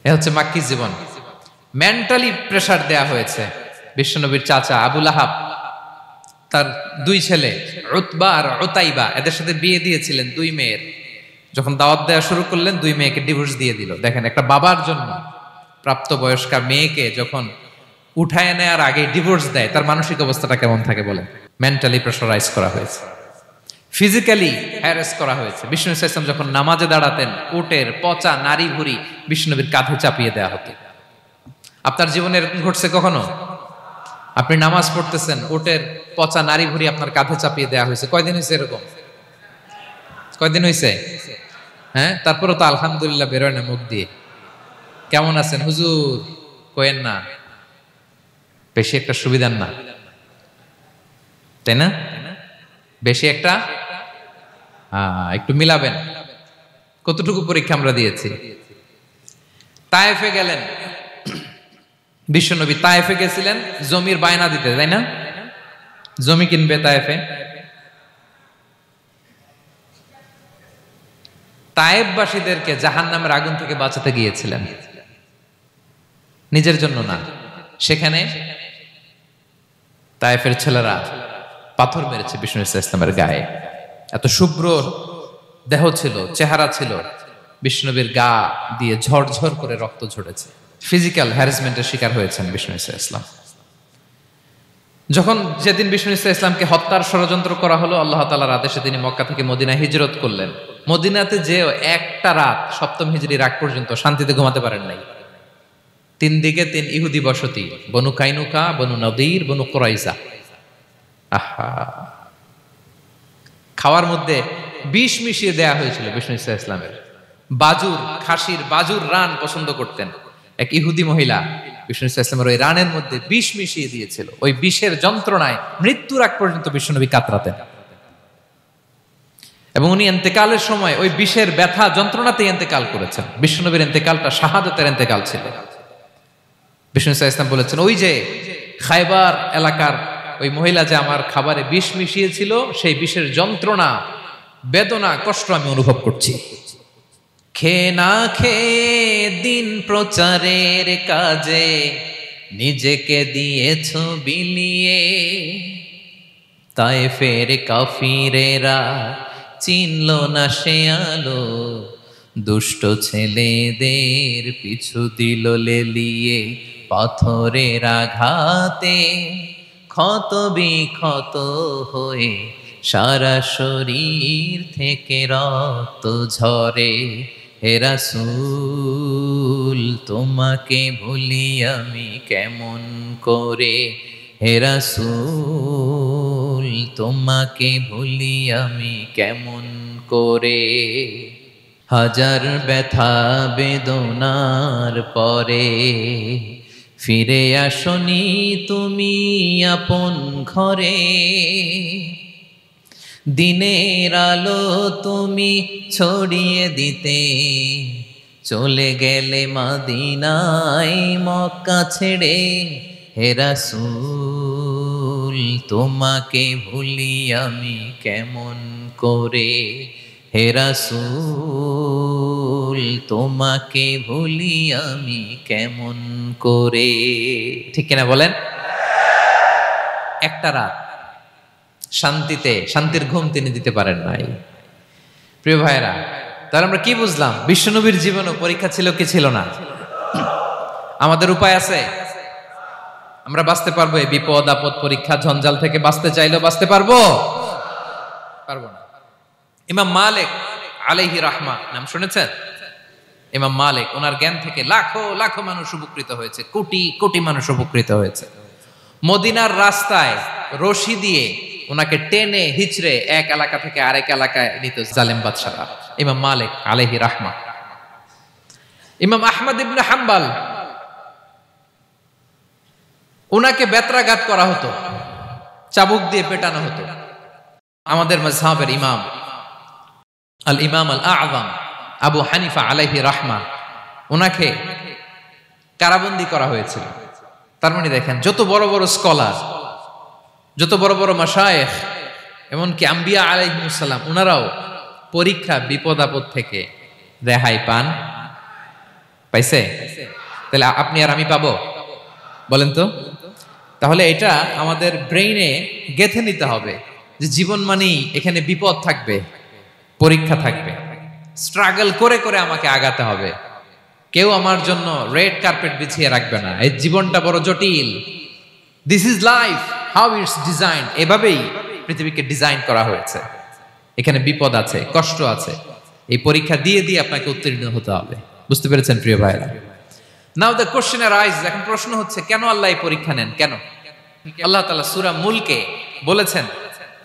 এ হচ্ছে মাক্কি জীবন। মেন্টালি প্রেসার দেয়া হয়েছে। বিশ্বনবীর চাচা আবু লাহাব, তার 2 ছেলে উতবা আর উতাইবা, এদের সাথে বিয়ে দিয়েছিলেন 2 মেয়ের। যখন দাওয়াত দেওয়া শুরু করলেন, 2 মেয়েকে ডিভোর্স দিয়ে দিল। দেখেন, একটা বাবার জন্য প্রাপ্তবয়স্কা মেয়েকে যখন উঠায় নেয়ার আগে ডিভোর্স দেয়, তার মানসিক অবস্থাটা কেমন থাকে বলেন? মেন্টালি প্রেসারাইজ করা হয়েছে, ফিজিক্যালি হ্যারাস করা হয়েছে। বিষ্ণু ইসলাম যখন নামাজে দাঁড়াতেন, উটের পচা নারী ভুঁড়ি বিষ্ণুনবীর কাঁধে চাপিয়ে দেওয়া হতো। আপনার জীবনে এরকম ঘটছে কখনো? আপনি নামাজ পড়তেছেন, উটের পচা নারী ভুঁড়ি আপনার কাঁধে চাপিয়ে দেওয়া হয়েছে। কয়দিন হয়েছে এরকম? কয়দিন হয়েছে? হ্যাঁ, তারপরে তো আলহামদুলিল্লাহ বেরোয় না মুখ দিয়ে। কেমন আছেন হুজুর কোয়েন না, বেশি একটা সুবিধার না, তাই না? বেশি একটা একটু মিলাবেন। কতটুকু পরীক্ষা আমরা দিয়েছি। তায়েফে গেলেন বিশ্বনবী, তায়েফে গেছিলেন জমির বায়না দিতে, তাই না? জমি কিনবে তায়েফে। তায়েফবাসীদেরকে জাহান্নামের আগুন থেকে বাঁচাতে গিয়েছিলেন, নিজের জন্য না। সেখানে তায়েফের ছেলেরা পাথর মেরেছে বিষ্ণু ইসলামের গায়ে। এত শুভ্র দেহ ছিল, চেহারা ছিল, বিষ্ণুনবীর গা দিয়ে ঝরঝর করে রক্ত ঝরেছে। ফিজিক্যাল হ্যারাসমেন্টের শিকার হয়েছেন বিষ্ণু ইসলাম। যখন যেদিন বিষ্ণু ইসলামকে হত্যার ষড়যন্ত্র করা হলো, আল্লাহ তাআলার আদেশে তিনি মক্কা থেকে মদিনায় হিজরত করলেন। মদিনাতে যে একটা রাত, 7ম হিজরির আগ পর্যন্ত শান্তিতে ঘুমাতে পারেন নাই। 3 দিকে 3 ইহুদি বসতি, বনু কাইনুকা, বনু নদীর, বনু কুরাইজা। খাওয়ার মধ্যে বিষ মিশিয়ে দেয়া হয়েছিল বিষ্ণু ইসলামের। বাজুর, খাসির বাজুর রান পছন্দ করতেন। এক ইহুদি মহিলা বিষ্ণু ইসলামের ওই রানের মধ্যে বিষ মিশিয়ে দিয়েছিল। ওই বিষের যন্ত্রণায় মৃত্যুর আগ পর্যন্ত বিশ্বনবী কাতরাতেন, এবং উনি ইন্তেকালের সময় ওই বিষের ব্যথা যন্ত্রণাতে ইন্তেকাল করেছেন। বিশ্বনবীর ইন্তেকালটা শাহাদাতের ইন্তেকাল ছিল। বিষ্ণু ইসলাম বলেছেন, ওই যে খায়বার এলাকার ওই মহিলা যে আমার খাবারে বিষ মিশিয়েছিল, সেই বিষের যন্ত্রণা, বেদনা, কষ্ট আমি অনুভব করছি। খেয়ে না খেয়ে দিন প্রচারের কাজে নিজেকে দিয়েছ বিলিয়ে, তায়েফের কাফিরেরা চিনল না সে আলো, দুষ্ট ছেলেদের পিছু দিল লেলিয়ে, পাথরের আঘাতে ক্ষত বিক্ষত হয়ে সারা শরীর থেকে রক্ত ঝরে। হে রাসূল তোমাকে ভুলি আমি কেমন করে, হে রাসূল তোমাকে ভুলি আমি কেমন করে। হাজার ব্যথা বেদনার পরে ফিরে আসনি তুমি আপন ঘরে, দিনের আলো তুমি ছড়িয়ে দিতে চলে গেলে মদিনায় মক্কা ছেড়ে। হে রাসূল তোমাকে ভুলি আমি কেমন করে, হে রাসূল তোমাকে ভুলি আমি কেমন করে। ঠিক কিনা বলেন? একটা রাত শান্তিতে শান্তির ঘুম তিনি দিতে পারেন নাই। প্রিয় ভাইরা, তাহলে আমরা কি বুঝলাম? বিশ্বনবীর জীবনে পরীক্ষা ছিল কি ছিল না? আমাদের উপায় আছে? আমরা বাঁচতে পারবো এই বিপদ আপদ পরীক্ষা ঝঞ্ঝাল থেকে? বাঁচতে চাইলেও বাঁচতে পারবো? পারবো না। ইমাম মালিক আলাইহি রাহমা নাম শুনেছেন? ইমাম মালিক, ওনার জ্ঞান থেকে লাখো লাখো মানুষ উপকৃত হয়েছে, কোটি কোটি মানুষ উপকৃত হয়েছে। মদিনার রাস্তায় রশি দিয়ে ওনাকে টেনে হিচড়ে এক এলাকা থেকে আরেক এলাকায় নিত জালেম বাদশারা। ইমাম মালিক আলাইহি রাহমা। ইমাম আহমদ ইবনে হাম্বল, ওনাকে বেত্রাঘাত করা হতো, চাবুক দিয়ে পেটানো হতো। আমাদের মাযহাবের ইমাম আল ইমাম আল আযম আবু হানিফা আলাইহি রাহমা, ওনাকে কারাবন্দী করা হয়েছিল। তার মানে দেখেন, যত বড় বড় স্কলার, যত বড় বড় মাশায়েখ, এমনকি আম্বিয়া আলাইহিমুস সালাম, ওনারাও পরীক্ষা বিপদ আপদ থেকে রেহাই পাইছে? তাহলে আপনি আর আমি পাবো? বলেন তো। তাহলে এটা আমাদের ব্রেইনে গেঁথে নিতে হবে যে জীবন মানেই এখানে বিপদ থাকবে, পরীক্ষা থাকবে, স্ট্রাগল করে করে আমাকে আগাতে হবে। কেউ আমার জন্য রেড কার্পেট বিছিয়ে রাখবে না। এই জীবনটা বড় জটিল। This is life how it's design. এভাবেই পৃথিবীকে ডিজাইন করা হয়েছে। এখানে বিপদ আছে, কষ্ট আছে। এই পরীক্ষা দিয়ে দিয়ে আপনাকে উত্তীর্ণ হতে হবে। বুঝতে পেরেছেন প্রিয় ভাইরা? নাও দ্য কোশ্চেন আরাইজেস, এখন প্রশ্ন হচ্ছে, কেন আল্লাহ এই পরীক্ষা নেন? কেন? আল্লাহ তাআলা সূরা মুলকে বলেছেন,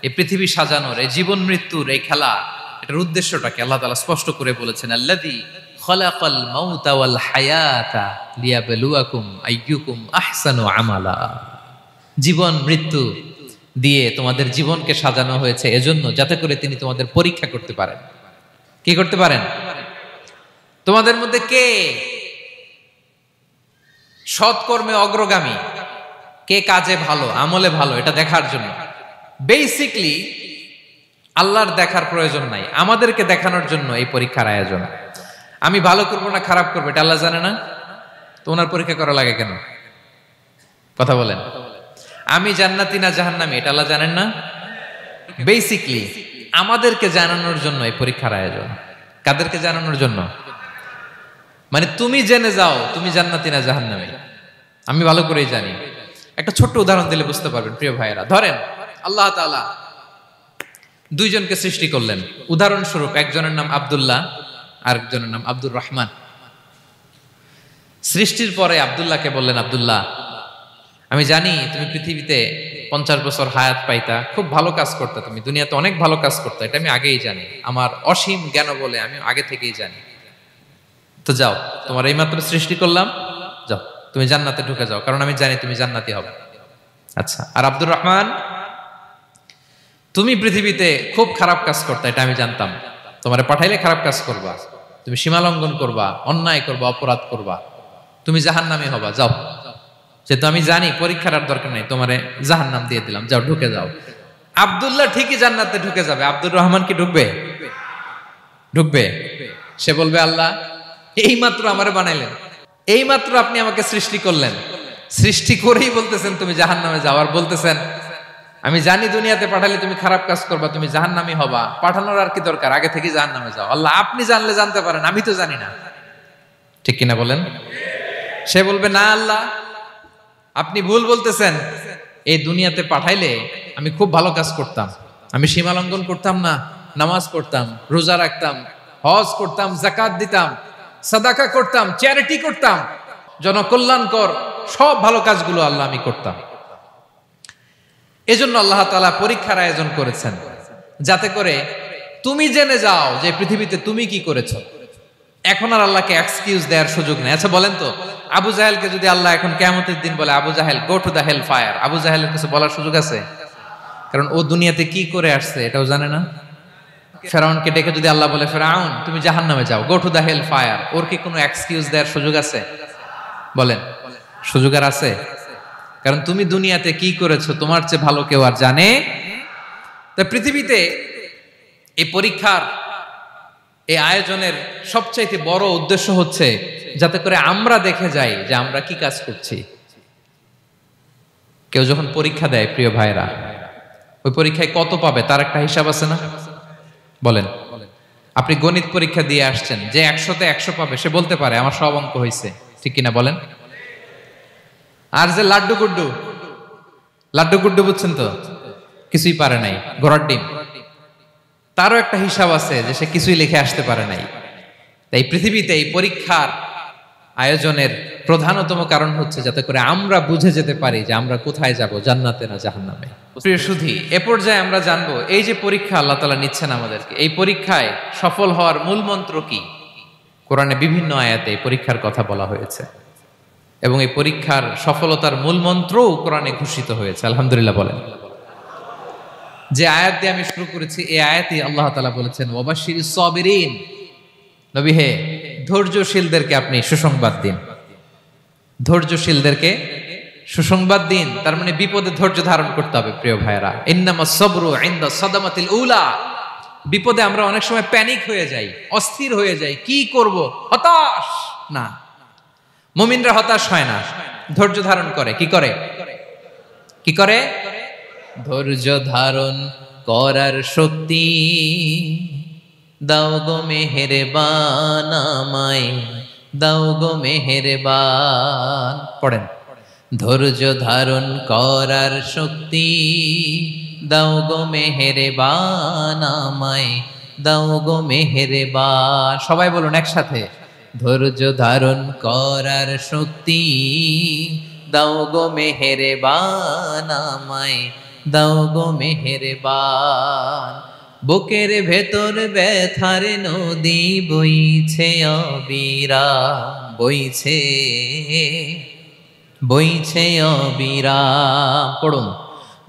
এই পৃথিবী সাজানোর, এই জীবন মৃত্যুর এই খেলা, এটার উদ্দেশ্যটাকে আল্লাহ তাআলা স্পষ্ট করে বলেছেন। আল্লাযী খালাকাল মাউতা ওয়াল হায়াতা লিয়াবলুয়াকুম আইয়ুকুম আহসানু আমালা। জীবন মৃত্যু দিয়ে তোমাদের জীবনকে সাজানো হয়েছে এজন্য, যাতে করে তিনি তোমাদের পরীক্ষা করতে পারেন। কি করতে পারেন? তোমাদের মধ্যে কে সৎকর্মে অগ্রগামী, কে কাজে ভালো, আমলে ভালো, এটা দেখার জন্য। বেসিকলি আল্লাহর দেখার প্রয়োজন নাই, আমাদেরকে দেখানোর জন্য এই পরীক্ষার আয়োজন। আমি ভালো করবো না খারাপ করবো এটা আল্লাহ জানে না? তো ওনার পরীক্ষা করা লাগে কেন? কথা বলেন। আমি জান্নাতি না জাহান্নামী এটা আল্লাহ জানেন না? বেসিকলি আমাদেরকে জানানোর জন্য এই পরীক্ষার আয়োজন। কাদেরকে জানানোর জন্য? মানে তুমি জেনে যাও তুমি জান্নাতি না জাহান্নামী। আমি ভালো করেই জানি। একটা ছোট্ট উদাহরণ দিলে বুঝতে পারবেন প্রিয় ভাইয়েরা। ধরেন আল্লাহ তাআলা দুইজনকে সৃষ্টি করলেন। উদাহরণস্বরূপ একজনের নাম আব্দুল্লাহ, আরেকজনের নাম আব্দুর রহমান। সৃষ্টির পরে আব্দুল্লাহকে বললেন, আব্দুল্লাহ, আমি জানি তুমি পৃথিবীতে 50 বছর হায়াত পাইতা, খুব ভালো কাজ করতে, তুমি দুনিয়াতে অনেক ভালো কাজ করতে, এটা আমি আগেই জানি। আমার অসীম জ্ঞান বলে আমি আগে থেকেই জানি। তো যাও, তোমার এইমাত্র সৃষ্টি করলাম, যাও তুমি জান্নাতে ঢুকে যাও, কারণ আমি জানি তুমি জান্নাতি হবে। আচ্ছা, আর আব্দুর রহমান, তুমি পৃথিবীতে খুব খারাপ কাজ করতে, এটা আমি জানতাম। তোমারে পাঠাইলে খারাপ কাজ করবা, তুমি সীমা লঙ্ঘন করবা, অন্যায় করবা, অপরাধ করবা, তুমি জাহান্নামী হবা, যাও। যেহেতু আমি জানি পরীক্ষার আর দরকার নেই, তোমারে জাহান্নাম দিয়ে দিলাম, যাও ঢুকে যাও। আব্দুল্লাহ ঠিকই জান্নাতে ঢুকে যাবে, আব্দুর রহমান কি ঢুকবে? ঢুকবে। সে বলবে, আল্লাহ এই মাত্র আমারে বানাইলেন, এই মাত্র আপনি আমাকে সৃষ্টি করলেন, সৃষ্টি করেই বলতেছেন তুমি জাহান্নামে যাও, আর বলতেছেন আমি জানি দুনিয়াতে পাঠালে তুমি খারাপ কাজ করবা, তুমি জাহান্নামী হবা, পাঠানোর আর কি দরকার, আগে থেকে জাহান্নামে যাও। আল্লাহ আপনি জানলে জানতে পারেন, আমি তো জানি না। ঠিক কিনা বলেন? সে বলবে, না আল্লাহ আপনি ভুল বলতেছেন, এই দুনিয়াতে পাঠাইলে আমি খুব ভালো কাজ করতাম, আমি সীমা লঙ্ঘন করতাম না, নামাজ পড়তাম, রোজা রাখতাম, হজ করতাম, যাকাত দিতাম, সাদাকা করতাম, চ্যারিটি করতাম, জনকল্যাণকর সব ভালো কাজগুলো আল্লাহ আমি করতাম। এজন্য আল্লাহ তাআলা পরীক্ষার আয়োজন করেছেন, যাতে করে তুমি জেনে যাও যে পৃথিবীতে তুমি কি করেছো। এখন আর আল্লাহকে এক্সকিউজ দেওয়ার সুযোগ নেই। আচ্ছা বলেন তো, আবু জাহেলকে যদি আল্লাহ এখন কিয়ামতের দিন বলে, Abu Jahl go to the hell fire, আবু জাহেলের কিছু বলার সুযোগ আছে? কারণ ও দুনিয়াতে কি করে আসছে এটাও জানে না। ফেরাউনকে ডেকে যদি আল্লাহ বলে, ফেরাউন তুমি জাহান্নামে যাও, go to the hell fire, ওর কি কোনো এক্সকিউজ দেওয়ার সুযোগ আছে? বলেন, সুযোগ আর আছে? কারণ তুমি দুনিয়াতে কি করেছো তোমার চেয়ে ভালো কেউ আর জানে। তা পৃথিবীতে এই পরীক্ষার, এই আয়োজনের সবচাইতে বড় উদ্দেশ্য হচ্ছে যাতে করে আমরা দেখে যাই যে আমরা কি কাজ করছি। কেউ যখন পরীক্ষা দেয় প্রিয় ভাইরা, ওই পরীক্ষায় কত পাবে তার একটা হিসাব আছে না? বলেন, আপনি গণিত পরীক্ষা দিয়ে আসছেন, যে 100তে 100 পাবে সে বলতে পারে আমার সব অঙ্ক হয়েছে, ঠিক কিনা বলেন? আর যে লাড্ডু গুড্ডু বুঝছেন তো, কিছুই পারে নাই, ঘোড়ার ডিম, তারও একটা হিসাব আছে যে সে কিছুই লিখে আসতে পারে নাই। তাই পৃথিবীতে এই পরীক্ষার আয়োজনের প্রধানতম কারণ হচ্ছে যাতে করে আমরা বুঝে যেতে পারি যে আমরা কোথায় যাব, জান্নাতে না জাহান্নামে। প্রিয় সুধী, এ পর্যায়ে আমরা জানবো এই যে পরীক্ষা আল্লাহ তাআলা নিচ্ছেন আমাদেরকে, এই পরীক্ষায় সফল হওয়ার মূল মন্ত্র কি। কোরআনে বিভিন্ন আয়াতে এই পরীক্ষার কথা বলা হয়েছে এবং এই পরীক্ষার সফলতার মূল মন্ত্রও কোরআনে ঘোষিত হয়েছে। আলহামদুলিল্লাহ বলেন। যে আয়াত দিয়ে আমি শুরু করেছি, এই আয়াতে আল্লাহ তাআলা বলেছেন, ওয়াবাশশিরিস সাবিরিন, নবী হে ধৈর্যশীলদেরকে আপনি সুসংবাদ দিন, ধৈর্যশীলদেরকে সুসংবাদ দিন। তার মানে বিপদে ধৈর্য ধারণ করতে হবে প্রিয় ভাইরা। ইন্নামাস সাবরু ইনদা সাদামাতিল উলা, বিপদে আমরা অনেক সময় প্যানিক হয়ে যাই, অস্থির হয়ে যাই, কি করব, হতাশ না। মুমিনরা হতাশ হয় না, ধৈর্য ধারণ করে। কি করে? ধৈর্য ধারণ করার শক্তি দাও গো মেহেরবান আমায়, দাও গো মেহেরবান। পড়েন, ধৈর্য ধারণ করার শক্তি দাও গো মেহেরবান আমায়, দাও গো মেহেরবান। সবাই বলুন একসাথে, ধৈর্য ধারণ করার শক্তি দাও গো মেহেরবান আমায়, দাও গো মেহেরবান। বুকের ভেতর ব্যথার নদী বইছে অবিরাম, বইছে অবিরাম। পড়ুন,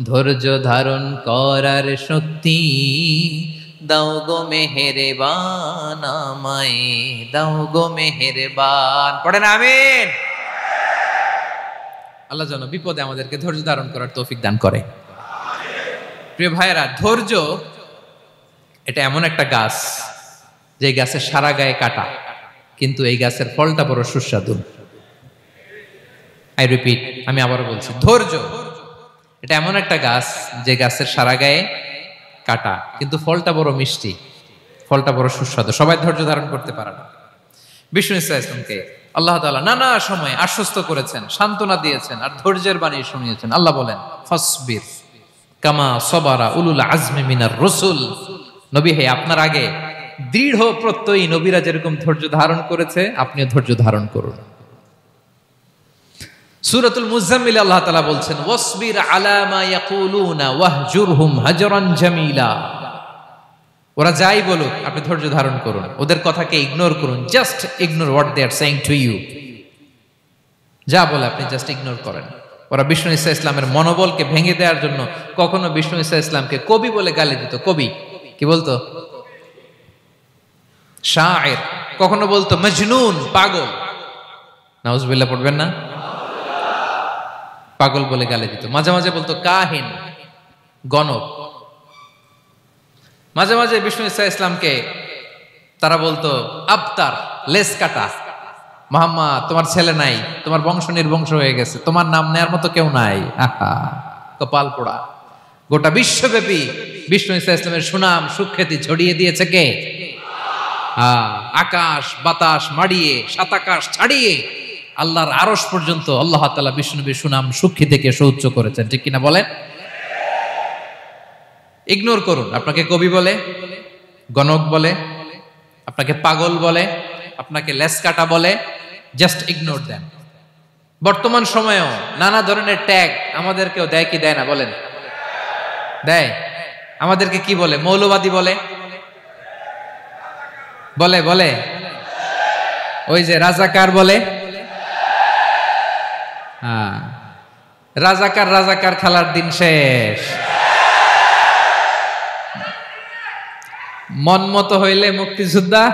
ধৈর্য ধারণ করার শক্তি দাও গো মেহেরবান আমায়, দাও গো মেহেরবান। পড়েন আমিন। আল্লাহ যেন বিপদে আমাদেরকে ধৈর্য ধারণ করার তৌফিক দান করে। প্রিয় ভাইয়েরা, ধৈর্য এটা এমন একটা গাছ যে গাছের সারা গায়ে কাটা, কিন্তু এই গাছের ফলটা বড় সুস্বাদু। আই রিপিট, আমি আবারও বলছি, ধৈর্য এটা এমন একটা গাছ যে গাছের সারা গায়ে কাটা, কিন্তু ফলটা বড় মিষ্টি, ফলটা বড় সুস্বাদু। সবাই ধৈর্য ধারণ করতে পারে না। বিষ্ণু ইসলামকে আল্লাহ তাআলা নানা সময় আশ্বস্ত করেছেন, সান্ত্বনা দিয়েছেন, আর ধৈর্যের বাণী শুনিয়েছেন। আল্লাহ বলেন, ফাসবির কামা সবারা উলুল আজমি মিনার রসুল। নবী হে, আপনার আগে দৃঢ় প্রত্যয়ী নবীরা যেরকম ধৈর্য ধারণ করেছে, আপনিও ধৈর্য ধারণ করুন। সূরাতুল মুজাম্মিল আল্লাহ তাআলা বলছেন, ওয়াসবির আলা মা ইয়াকুলুনা ওয়াহজুরহুম হাজরান জামিলা। ওরা যাই বলুক আপনি ধৈর্য ধারণ করুন, ওদের কথাকে ইগনোর করুন, just ignore what they are saying to you. যা বলে আপনি জাস্ট ইগনোর করেন। ওরা বিষ্ণু ঈসা ইসলামের মনোবলকে ভেঙে দেওয়ার জন্য কখনো বিষ্ণু ঈসা ইসলামকে কবি বলে গালি দিত। কবি কি বলতো? শায়ের। কখনো বলতো মজনুন, পাগল। নাউজুবিল্লাহ পড়বেন না? পাগল বলে গালি দিত। মাঝে মাঝে বলতো কাহিন, গণক। মাঝে মাঝে বিষ্ণু ঈসা ইসলামকে তারা বলতো আবতার, লেস কাটা। মুহাম্মদ, তোমার ছেলে নাই, তোমার বংশ নির্বংশ হয়ে গেছে, তোমার নাম নেয়ার মতো কেউ নাই। আহা, কপাল পোড়া। গোটা বিশ্বব্যাপী বিষ্ণু ঈসা ইসলামের সুনাম সুখ্যাতি ছড়িয়ে দিয়েছে কে? আকাশ বাতাস মাড়িয়ে, সাত আকাশ ছাড়িয়ে আল্লাহর আরশ পর্যন্ত আল্লাহ তাআলা বিষ্ণু নবীর সুনাম সুখ্যাতিকে সুউচ্চ করেছেন। ঠিক কিনা বলেন? ইগনোর করুন। আপনাকে কবি বলে, গণক বলে, আপনাকে পাগল বলে, আপনাকে লেসকাটা বলে, জাস্ট ইগনোর দেন। বর্তমান সময়েও নানা ধরনের ট্যাগ আমাদেরকেও দেয় কি দেয় না বলেন? দেয়। আমাদেরকে কি বলে? মৌলবাদী বলে, বলে বলে ওই যে রাজাকার বলে। রাজাকার রাজাকার খেলার দিন শেষ। মন মতো হইলে মুক্তিযোদ্ধা,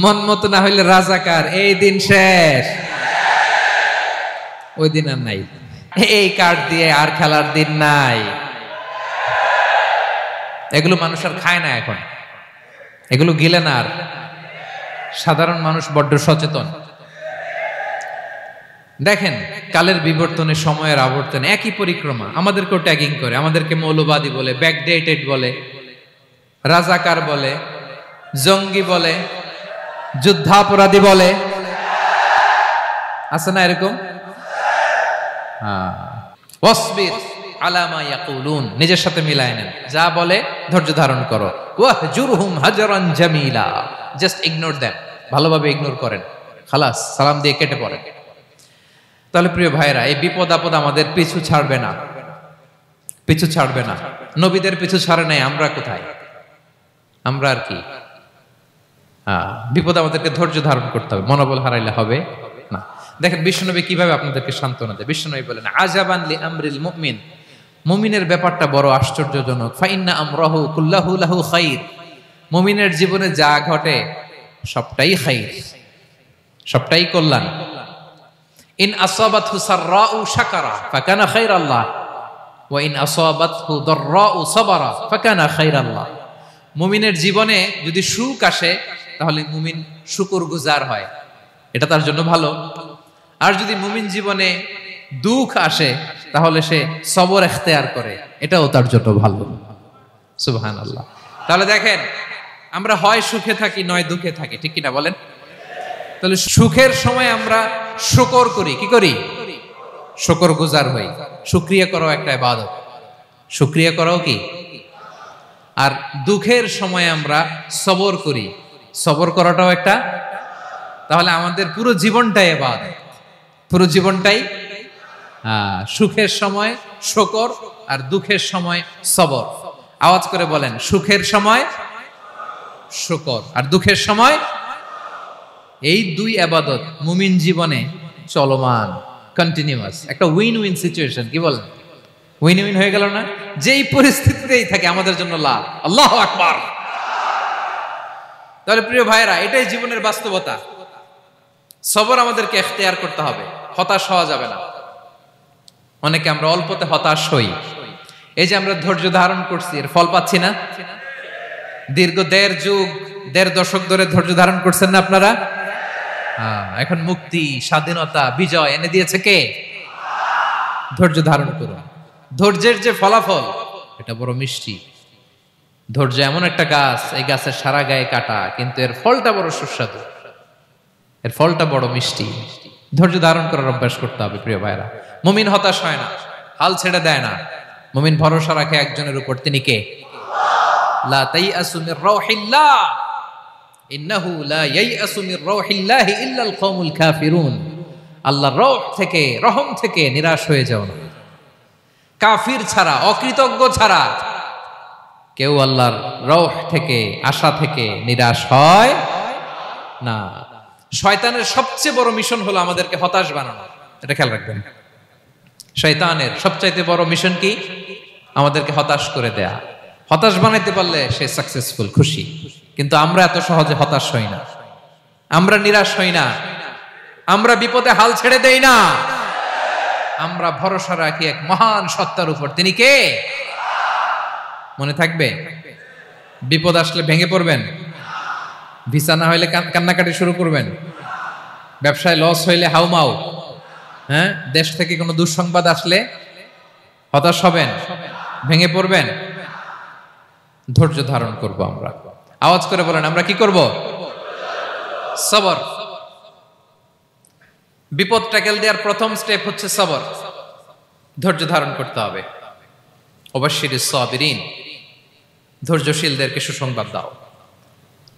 মন মতো না হইলে রাজাকার, এই দিন শেষ। ওই দিন আর নাই। এই কার্ড দিয়ে আর খেলার দিন নাই। এগুলো মানুষ আর খায় না এখন, এগুলো গিলে না আর। সাধারণ মানুষ বড্ড সচেতন। দেখেন, কালের বিবর্তনে, সময়ের আবর্তনে একই পরিক্রমা আমাদেরকেও ট্যাগিং করে। আমাদেরকে মৌলবাদী বলে, ব্যাকডেটেড বলে, রাজাকার বলে, জঙ্গি বলে, যুদ্ধাপরাধী বলে। আছে না এরকম? ওয়াসবির আলা মা ইয়াকুলুন, নিজের সাথে মিলায় নেন। যা বলে ধৈর্য ধারণ করো। ওয়াহজুরহুম হাজরান জামিলা, জাস্ট ইগনোর দেন, ভালোভাবে ইগনোর করেন, খালাস, সালাম দিয়ে কেটে পড়েন। তাহলে প্রিয় ভাইরা, এই বিপদ আপদ আমাদের পিছু ছাড়বে না, পিছু ছাড়বে না। নবীদের পিছু ছাড়ে নাই, আমরা কোথায়? আমরা আর কি? বিপদ আমাদেরকে ধৈর্য ধারণ করতে হবে, মনোবল হারাইলে হবে না। দেখেন বিশ্বনবী কিভাবে আপনাদেরকে সান্ত্বনা দেয়। বিশ্বনবী বলেন আজাবান লি আমরিল মুমিন, মুমিনের ব্যাপারটা বড় আশ্চর্যজনক। ফাইন্না আমরাহু কুল্লাহু লাহু খাইর, মুমিনের জীবনে যা ঘটে সবটাই খাইর, সবটাই কল্যাণ। ইন আসাবাতহু সাররাউ শাকারা ফাকানা খাইরাল্লাহ ওয়া ইন আসাবাতহু দাররাউ সাবারা ফাকানা খাইরাল্লাহ। মুমিনের জীবনে যদি সুখ আসে তাহলে মুমিন শুকরগুজার হয়, এটা তার জন্য ভালো। আর যদি মুমিন জীবনে দুঃখ আসে তাহলে সে সবর ইখতিয়ার করে, এটাও তার জন্য ভালো। সুবহানাল্লাহ। তাহলে দেখেন, আমরা হয় সুখে থাকি নয় দুঃখে থাকি, ঠিক কিনা বলেন? তাহলে সুখের সময় আমরা শুকর করি, কি করি? শুকরগুজার হই। শুকরিয়া করাও একটা ইবাদত, শুকরিয়া করাও কি? আর দুঃখের সময় আমরা সবর করি, সবর করাটাও একটা। তাহলে আমাদের পুরো জীবনটাই ইবাদত, পুরো জীবনটাই। সুখের সময় শুকর আর দুঃখের সময় সবর। আওয়াজ করে বলেন, সুখের সময় শুকর আর দুঃখের সময়। এই দুই ইবাদত মুমিন জীবনে চলমান, কন্টিনিউয়াস, একটা উইন উইন সিচুয়েশন। কি বলেন? উইন উইন হয়ে গেল না? যেই পরিস্থিতিতেই থাকে আমাদের জন্য লাভ। আল্লাহু আকবার। তাহলে প্রিয় ভাইরা, এটাই জীবনের বাস্তবতা। সবর আমাদেরকে ইখতিয়ার করতে হবে, হতাশ হওয়া যাবে না। অনেকে আমরা অল্পতে হতাশ হই। এই যে আমরা ধৈর্য ধারণ করছি, এর ফল পাচ্ছি না। দীর্ঘ দেড় দশক ধরে ধৈর্য ধারণ করছেন না আপনারা? এখন মুক্তি, স্বাধীনতা, বিজয় এনে দিয়েছে কে? ধৈর্য ধারণ করুন। ধৈর্যের যে ফলাফল, এটা বড় মিষ্টি। ধৈর্য এমন একটা গাছ, এই গাছের সারা গায়ে কাটা, কিন্তু এর ফলটা বড় সুস্বাদু, এর ফলটা বড় মিষ্টি। ধৈর্য ধারণ করার অভ্যাস করতে হবে প্রিয় ভাইরা। মুমিন হতাশ হয় না, হাল ছেড়ে দেয় না। মুমিন ভরসা রাখে একজনের উপর, তিনি কে? লা তাইআসু মির রাউহিল্লাহ ইন্নাহু লা ইয়াইআসু মির রাউহিল্লাহি ইল্লাল কওমুল কাফিরুন। আল্লাহর রহ থেকে, রহম থেকে নিরাশ হয়ে যাও না। কাফির ছাড়া, অকৃতজ্ঞ ছাড়া কেউ আল্লাহর রহ থেকে, আশা থেকে নিরাশ হয় না। শয়তানের সবচেয়ে বড় মিশন হলো আমাদেরকে হতাশ বানানো। এটা খেয়াল রাখবেন। শয়তানের সবচাইতে বড় মিশন কি? আমাদেরকে হতাশ করে দেয়া। হতাশ বানাইতে পারলে সে সাকসেসফুল, খুশি। কিন্তু আমরা এত সহজে হতাশ হই না, আমরা নিরাশ হই না, আমরা বিপদে হাল ছেড়ে দেই না। আমরা ভরসা রাখি এক মহান সত্তার উপর। তিনি কে? মনে থাকবে? বিপদ আসলে ভেঙে পড়বেন, ভিসা না হইলে কান্নাকাটি শুরু করবেন, ব্যবসায় লস হইলে হাউমাউ, হ্যাঁ, দেশ থেকে কোনো দুঃসংবাদ আসলে হতাশ হবেন, ভেঙে পড়বেন। ধৈর্য ধারণ করব আমরা। আওয়াজ করে বলেন, আমরা কি করব? সবর। বিপদ ট্যাকেল দেওয়ার প্রথম স্টেপ হচ্ছে সবর। ধৈর্য ধারণ করতে হবে। অবশ্যই সাবিরিন, ধৈর্যশীলদেরকে সুসংবাদ দাও।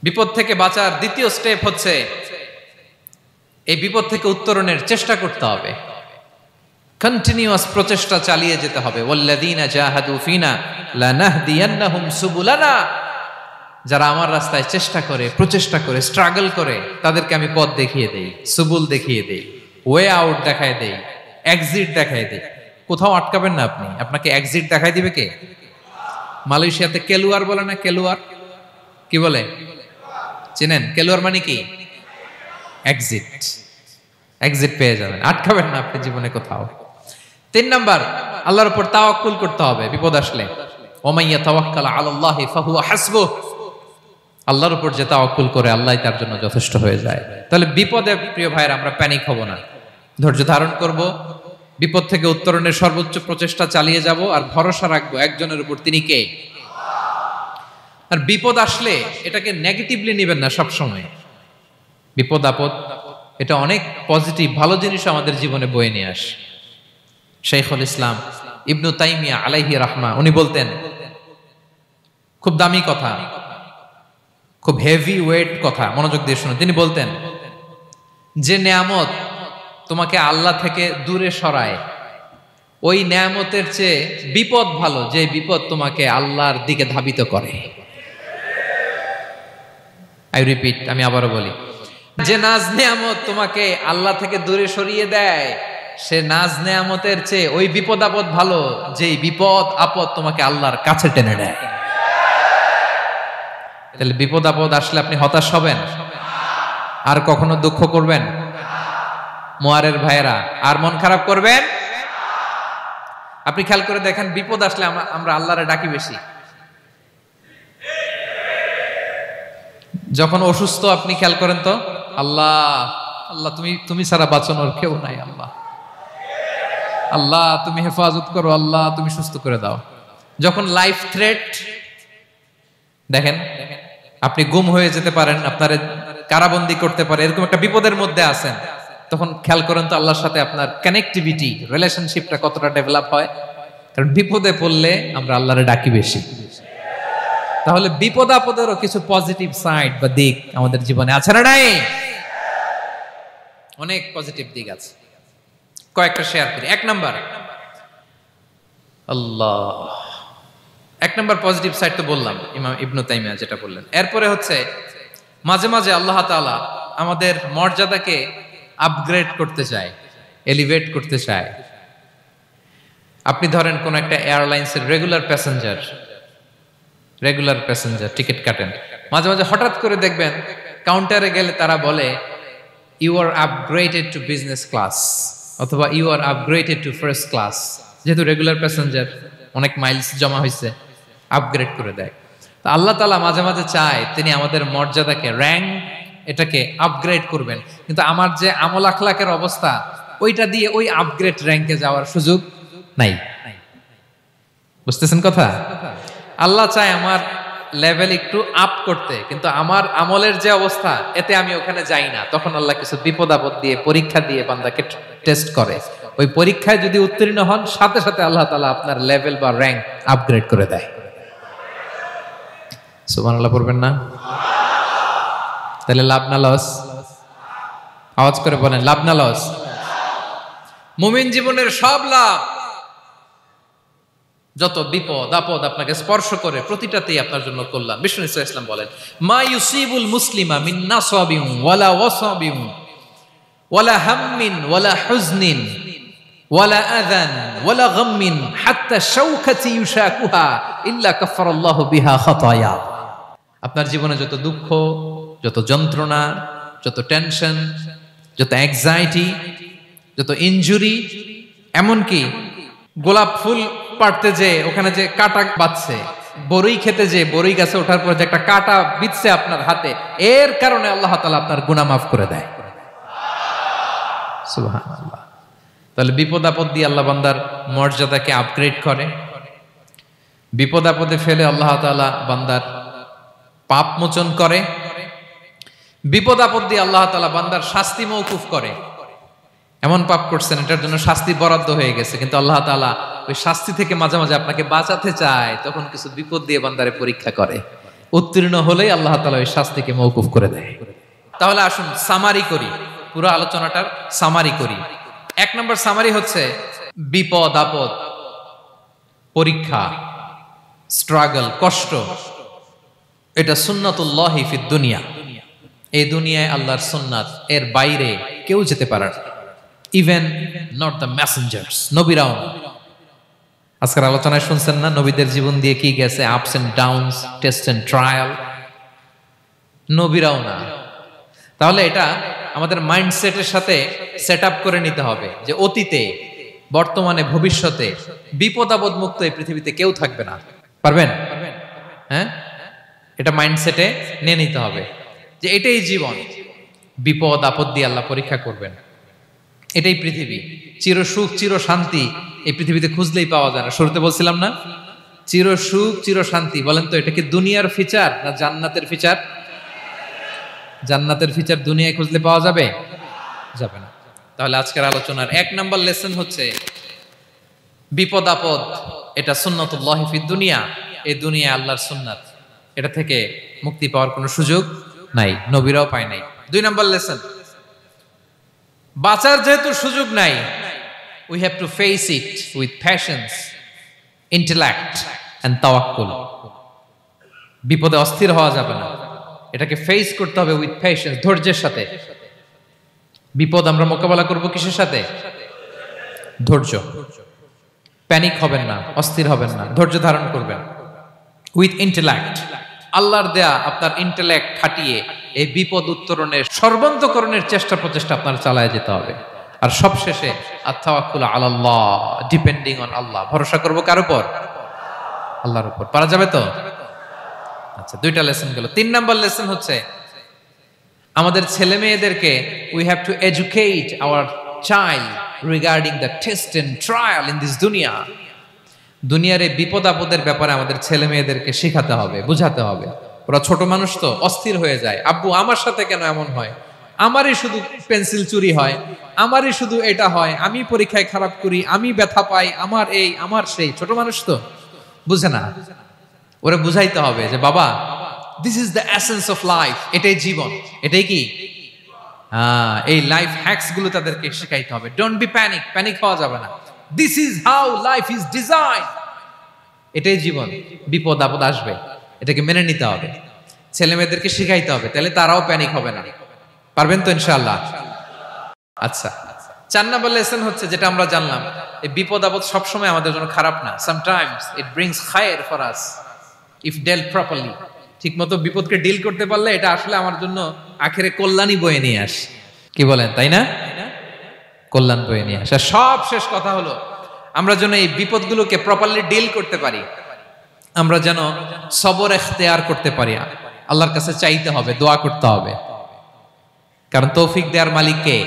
বিপদ থেকে বাঁচার দ্বিতীয় স্টেপ হচ্ছে এই বিপদ থেকে উত্তরণের চেষ্টা করতে হবে। কন্টিনিউয়াস প্রচেষ্টা চালিয়ে যেতে হবে। ওয়াল্লাযীনা জাহাদু ফিনা লানাহদিয়ান্নাহুম সুবুলানা, যারা আমার রাস্তায় চেষ্টা করে, প্রচেষ্টা করে, স্ট্রাগল করে, তাদেরকে আমি পথ দেখিয়ে দেই, সুবুল দেখিয়ে দেই, ওয়ে আউট দেখায় দেই, এক্সিট দেখায় দেই। কোথাও আটকাবেন না আপনি, আপনাকে এক্সিট দেখায় দিবে কে? মালয়েশিয়াতে কেলুয়ার বলে না? কেলুয়ার কি বলে চেনেন? কেলুয়ার মানে কি? এক্সিট। এক্সিট পেয়ে যাবেন, আটকাবেন না আপনি জীবনে কোথাও। 3 নাম্বার, আল্লাহর উপর তাওয়াক্কুল করতে হবে বিপদ আসলে। ওমাইয়া তাওয়াক্কাল আলাল্লাহি ফাহুয়া হাসবুহ, আল্লাহর উপর যে তাওয়াক্কুল করে আল্লাহই তার জন্য যথেষ্ট হয়ে যায়। তাহলে বিপদে প্রিয় ভাইয়ের আমরা প্যানিক হব না, ধৈর্য ধারণ করব, বিপদ থেকে উত্তরণের সর্বোচ্চ প্রচেষ্টা চালিয়ে যাব, আর ভরসা রাখবো একজনের উপর, তিনি কে? আর বিপদ আসলে এটাকে নেগেটিভলি নেবেন না সব সময়। বিপদ আপদ এটা অনেক পজিটিভ ভালো জিনিস আমাদের জীবনে বয়ে নিয়ে আসে। শাইখুল ইসলাম ইবনু তাইমিয়া আলাইহি রাহমা উনি বলতেন, খুব দামি কথা, খুব হেভি ওয়েট কথা, মনোযোগ দিয়ে শুনুন। তিনি বলতেন, যে নেয়ামত তোমাকে আল্লাহ থেকে দূরে সরায়, ওই নেয়ামতের চেয়ে বিপদ ভালো যে বিপদ তোমাকে আল্লাহর দিকে ধাবিত করে। আই রিপিট, আমি আবারও বলি, যে নাজ নেয়ামত তোমাকে আল্লাহ থেকে দূরে সরিয়ে দেয়, সে নাজ নেয়ামতের চেয়ে ওই বিপদ আপদ ভালো যেই বিপদ আপদ তোমাকে আল্লাহর কাছে টেনে নেয়। তাহলে বিপদ আপদ আসলে আপনি হতাশ হবেন? আর কখনো দুঃখ করবেন? মোয়ারের ভাইয়েরা, আর মন খারাপ করবেন? আপনি খেয়াল করে দেখেন, বিপদ আসলে আমরা আল্লাহরে ডাকি বেশি। যখন অসুস্থ আপনি খেয়াল করেন তো, আল্লাহ আল্লাহ তুমি ছাড়া বাঁচানোর কেউ নাই, আল্লাহ আল্লাহ তুমি হেফাজত করো, আল্লাহ তুমি সুস্থ করে দাও। যখন লাইফ থ্রেট, দেখেন আপনি গুম হয়ে যেতে পারেন, আপনার কারাবন্দি করতে পারে, এরকম একটা বিপদের মধ্যে আছেন, তখন খেয়াল করেন তো আল্লাহর সাথে আপনার কানেক্টিভিটি, রিলেশনশিপটা কতটা ডেভেলপ হয়। কারণ বিপদে পড়লে আমরা আল্লাহরে ডাকি বেশি। তাহলে বিপদ আপদেরও কিছু পজিটিভ সাইড বা দিক আমাদের জীবনে আছে না নাই? অনেক পজিটিভ দিক আছে, কয়েকটা শেয়ার করি। 1 নাম্বার, আল্লাহ 1 নাম্বার পজিটিভ সাইড তো বললাম, ইমাম ইবনু তাইমিয়া যেটা বললেন। এরপরে হচ্ছে মাঝে মাঝে আল্লাহ তাআলা আমাদের মর্যাদাকে আপগ্রেড করতে চায়, এলিভেট করতে চায়। আপনি ধরেন কোন একটা এয়ারলাইন্সের রেগুলার প্যাসেঞ্জার টিকিট কাটেন, মাঝে মাঝে হঠাৎ করে দেখবেন কাউন্টারে গেলে তারা বলে you are upgraded to business class, অথবা you are upgraded to first class. যেহেতু রেগুলার প্যাসেঞ্জার, অনেক মাইলস জমা হয়েছে, আপগ্রেড করে দেয়। তো আল্লাহ তাআলা মাঝে মাঝে চায় তিনি আমাদের মর্যাদাকে, র্যাঙ্ক এটাকে আপগ্রেড করবেন, কিন্তু আমার যে আমল আখলাকের অবস্থা, ওইটা দিয়ে ওই আপগ্রেড র্যাঙ্কে যাওয়ার সুযোগ নাই। বুঝতেছেন কথা? আল্লাহ চায় আমার লেভেল একটু আপ করতে, কিন্তু আমার আমলের যে অবস্থা, এতে আমি ওখানে যাই না। তখন আল্লাহ কিছু বিপদ আপদ দিয়ে, পরীক্ষা দিয়ে বান্দাকে টেস্ট করে। ওই পরীক্ষায় যদি উত্তীর্ণ হন, সাথে সাথে আল্লাহ তাআলা আপনার লেভেল বা র্যাঙ্ক আপগ্রেড করে দেয়। সুবহানাল্লাহ পড়বেন না? তাহলে লাভ না লস? আওয়াজ করে বলেন, লাভ না লস? মুমিন জীবনের সব লাভ। যত বিপদ আপদ আপনাকে স্পর্শ করে, প্রতিটাতেই আপনার জন্য কল্যাণ। বিষ্ণু ইসলাম বলেন, মা ইউসিবুল মুসলিমা মিন নাসাবিন ওয়ালা ওয়াসাবিন ওয়ালা হাম্মিন ওয়ালা হুজনিন ওয়ালা আযান ওয়ালা গাম্মিন হাত্তা শাওকাতি ইউশাকুহা ইল্লা কাফফারাল্লাহু বিহা খাতায়া। আপনার জীবনে যত দুঃখ, যত যন্ত্রণা, যত টেনশন, যত অ্যাংজাইটি, যত ইনজুরি, এমনকি গোলাপ ফুল পাড়তে যে ওখানে যে কাঁটা বাঁধছে, বড়ই খেতে যে বড়ই গাছে ওঠার পর যে একটা কাঁটা বিঁধছে আপনার হাতে, এর কারণে আল্লাহ তাআলা আপনার গুনাহ মাফ করে দেয়। সুবহানাল্লাহ। তাহলে বিপদ আপদ দিয়ে আল্লাহ বান্দার মর্যাদাকে আপগ্রেড করে। বিপদ আপদে ফেলে আল্লাহ তাআলা বান্দার পাপ মোচন করে। বিপদ আপদ দিয়ে আল্লাহ তাআলা বান্দার শাস্তি মওকুফ করে। এমন পাপ করছেন এটার জন্য শাস্তি বরাদ্দ হয়ে গেছে, কিন্তু আল্লাহ তাআলা ওই শাস্তি থেকে মাঝে মাঝে আপনাকে বাঁচাতে চায়, তখন কিছু বিপদ দিয়ে বান্দারে পরীক্ষা করে। উত্তীর্ণ হলেই আল্লাহ তাআলা ওই শাস্তিকে মওকুফ করে দেয়। তাহলে আসুন সামারি করি, পুরো আলোচনাটার সামারি করি। এক নম্বর সামারি হচ্ছে বিপদ আপদ, পরীক্ষা, স্ট্রাগল, কষ্ট, এটা সুন্নাতুল্লাহি ফিদ দুনিয়া। এই দুনিয়ায় আল্লাহর সুন্নাত, এর বাইরে কেউ যেতে পারে না, ইভেন নট দ্য মেসেঞ্জার্স, নবীরাও। আজকের আলোচনায় শুনছেন না নবীদের জীবন দিয়ে কি গেছে, ups and downs, test and trial, নবীরাও না। তাহলে এটা আমাদের মাইন্ডসেটের সাথে সেট আপ করে নিতে হবে যে অতীতে, বর্তমানে, ভবিষ্যতে বিপদ আপদ মুক্ত এই পৃথিবীতে কেউ থাকবে না। পারবেন? হ্যাঁ, এটা মাইন্ডসেটে নিয়ে নিতে হবে যে এটাই জীবন, বিপদ আপদ দিয়ে আল্লাহ পরীক্ষা করবেন। এটাই পৃথিবী। চির সুখ চির শান্তি এই পৃথিবীতে খুঁজলেই পাওয়া যায় না। শুরুতে বলছিলাম না, চির সুখ চির শান্তি। বলেন তো এটা কি দুনিয়ার ফিচার না জান্নাতের ফিচার? জান্নাতের ফিচার দুনিয়ায় খুঁজলে পাওয়া যাবে? যাবে না। তাহলে আজকের আলোচনার এক নাম্বার লেসন হচ্ছে বিপদ আপদ এটা সুন্নাতুল্লাহি ফিদ দুনিয়া। এই দুনিয়া আল্লাহর সুন্নাত, এটা থেকে মুক্তি পাওয়ার কোনো সুযোগ নাই, নবীরাও পায় নাই। দুই নাম্বার লেসন, বাঁচার যেহেতু সুযোগ নাই, we have to face it with patience, intellect and tawakkul. বিপদে অস্থির হওয়া যাবে না, এটাকে ফেস করতে হবে উইথ পেশেন্স, ধৈর্যের সাথে। বিপদ আমরা মোকাবেলা করব কিসের সাথে? ধৈর্য। প্যানিক হবেন না, অস্থির হবেন না, ধৈর্য ধারণ করবেন। উইথ ইন্টেলেক্ট, আল্লাহর দেয়া আপনার ইন্টেলেক্ট খাটিয়ে এই বিপদ উত্তরণের সর্বান্তকরণের চেষ্টা প্রচেষ্টা আপনার চালায় যেতে হবে। আর সবশেষে আত-তাওয়াক্কুল আলাল্লাহ, ডিপেন্ডিং অন আল্লাহ, ভরসা করব কার উপর? আল্লাহর উপর। পারা যাবে তো? আচ্ছা, দুইটা লেসন গেল। তিন নাম্বার লেসন হচ্ছে আমাদের ছেলে মেয়েদেরকে we have to educate our child regarding the test and trial in this দুনিয়া। দুনিয়ার এই বিপদ আপদের ব্যাপারে আমাদের ছেলে মেয়েদেরকে শেখাতে হবে, বুঝাতে হবে। ওরা ছোট মানুষ তো, অস্থির হয়ে যায়। আব্বু আমার সাথে কেন এমন হয়? আমারই শুধু পেন্সিল চুরি হয়, আমারই শুধু এটা হয়, আমি পরীক্ষায় খারাপ করি, আমি ব্যথা পাই, আমার এই আমার সেই। ছোট মানুষ তো বুঝে না। ওরা বুঝাইতে হবে যে বাবা, this is the essence of life, এটাই জীবন। এটাই কি এই লাইফ হ্যাকস গুলো তাদেরকে শেখাইতে হবে। ডোন্ট বি প্যানিক, প্যানিক হওয়া যাবে না। This is how life is design, এটাই জীবন। বিপদ আপদ আসবে, এটাকে মেনে নিতে হবে, ছেলে মেয়েদেরকে শিখাইতে হবে, তাহলে তারাও প্যানিক হবে না। পারবেন তো ইনশাআল্লাহ? আচ্ছা, 4 নাম্বার লেসন হচ্ছে যেটা আমরা জানলাম, এই বিপদ আপদ সবসময় আমাদের জন্য খারাপ না। সামটাইমস ইট ব্রিংস খায়ের for us if dealt properly. ঠিক মতো বিপদকে ডিল করতে পারলে এটা আসলে আমার জন্য আখেরে কল্যাণই বয়ে নিয়ে আসে। কি বলেন, তাই না? কল্যাণ বয়ে নিয়ে আসে। সব শেষ কথা হলো আমরা যেন এই বিপদগুলোকে প্রপারলি ডিল করতে পারি, আমরা যেন সবর ইখতিয়ার করতে পারি। আল্লাহর কাছে চাইতে হবে, দোয়া করতে হবে, কারণ তৌফিক দেওয়ার মালিক কে?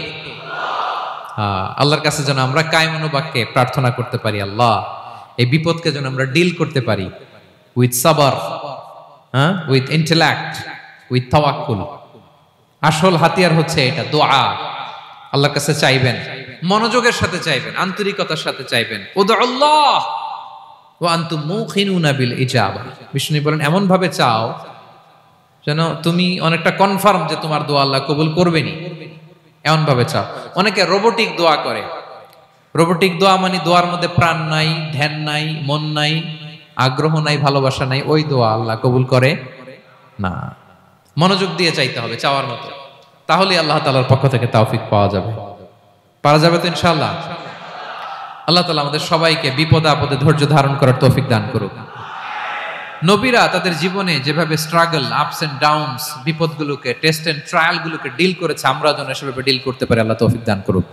আল্লাহর কাছে যেন আমরা কায়মনোবাক্যে প্রার্থনা করতে পারি, আল্লাহ এই বিপদকে যেন আমরা ডিল করতে পারি উইথ সাবর, উইথ ইন্টেলেক্ট, উইথ তাওয়াক্কুল। আসল হাতিয়ার হচ্ছে এটা, দোয়া। আল্লাহর কাছে চাইবেন, মনোযোগের সাথে চাইবেন, আন্তরিকতার সাথে চাইবেন। উদুল্লাহ ওয়া আনতুম মুকিনুনা বিল ইজাবা। বিষ্ণু বলেন এমন ভাবে চাও যেন তুমি অনেকটা কনফার্ম যে তোমার দোয়া আল্লাহ কবুল করবেনই, এমন ভাবে চাও। অনেকে রোবোটিক দোয়া করে। রোবোটিক দোয়া মানে দোয়ার মধ্যে প্রাণ নাই, ধ্যান নাই, মন নাই, আগ্রহ নাই, ভালোবাসা নাই। ওই দোয়া আল্লাহ কবুল করে না। মনোযোগ দিয়ে চাইতে হবে, চাওয়ার মতো। তাহলে আল্লাহ তাআলার পক্ষ থেকে তৌফিক পাওয়া যাবে। পারা যাবে তো ইনশাআল্লাহ। আল্লাহ তাআলা আমাদের সবাইকে বিপদে আপদে ধৈর্য ধারণ করার তৌফিক দান করুক। নবীরা তাদের জীবনে যেভাবে স্ট্রাগল, আপস এন্ড ডাউনস, বিপদগুলোকে, টেস্ট এন্ড ট্রায়ালগুলোকে ডিল করেছে, আমরা যেন সেভাবে ডিল করতে পারি, আল্লাহ তৌফিক দান করুক।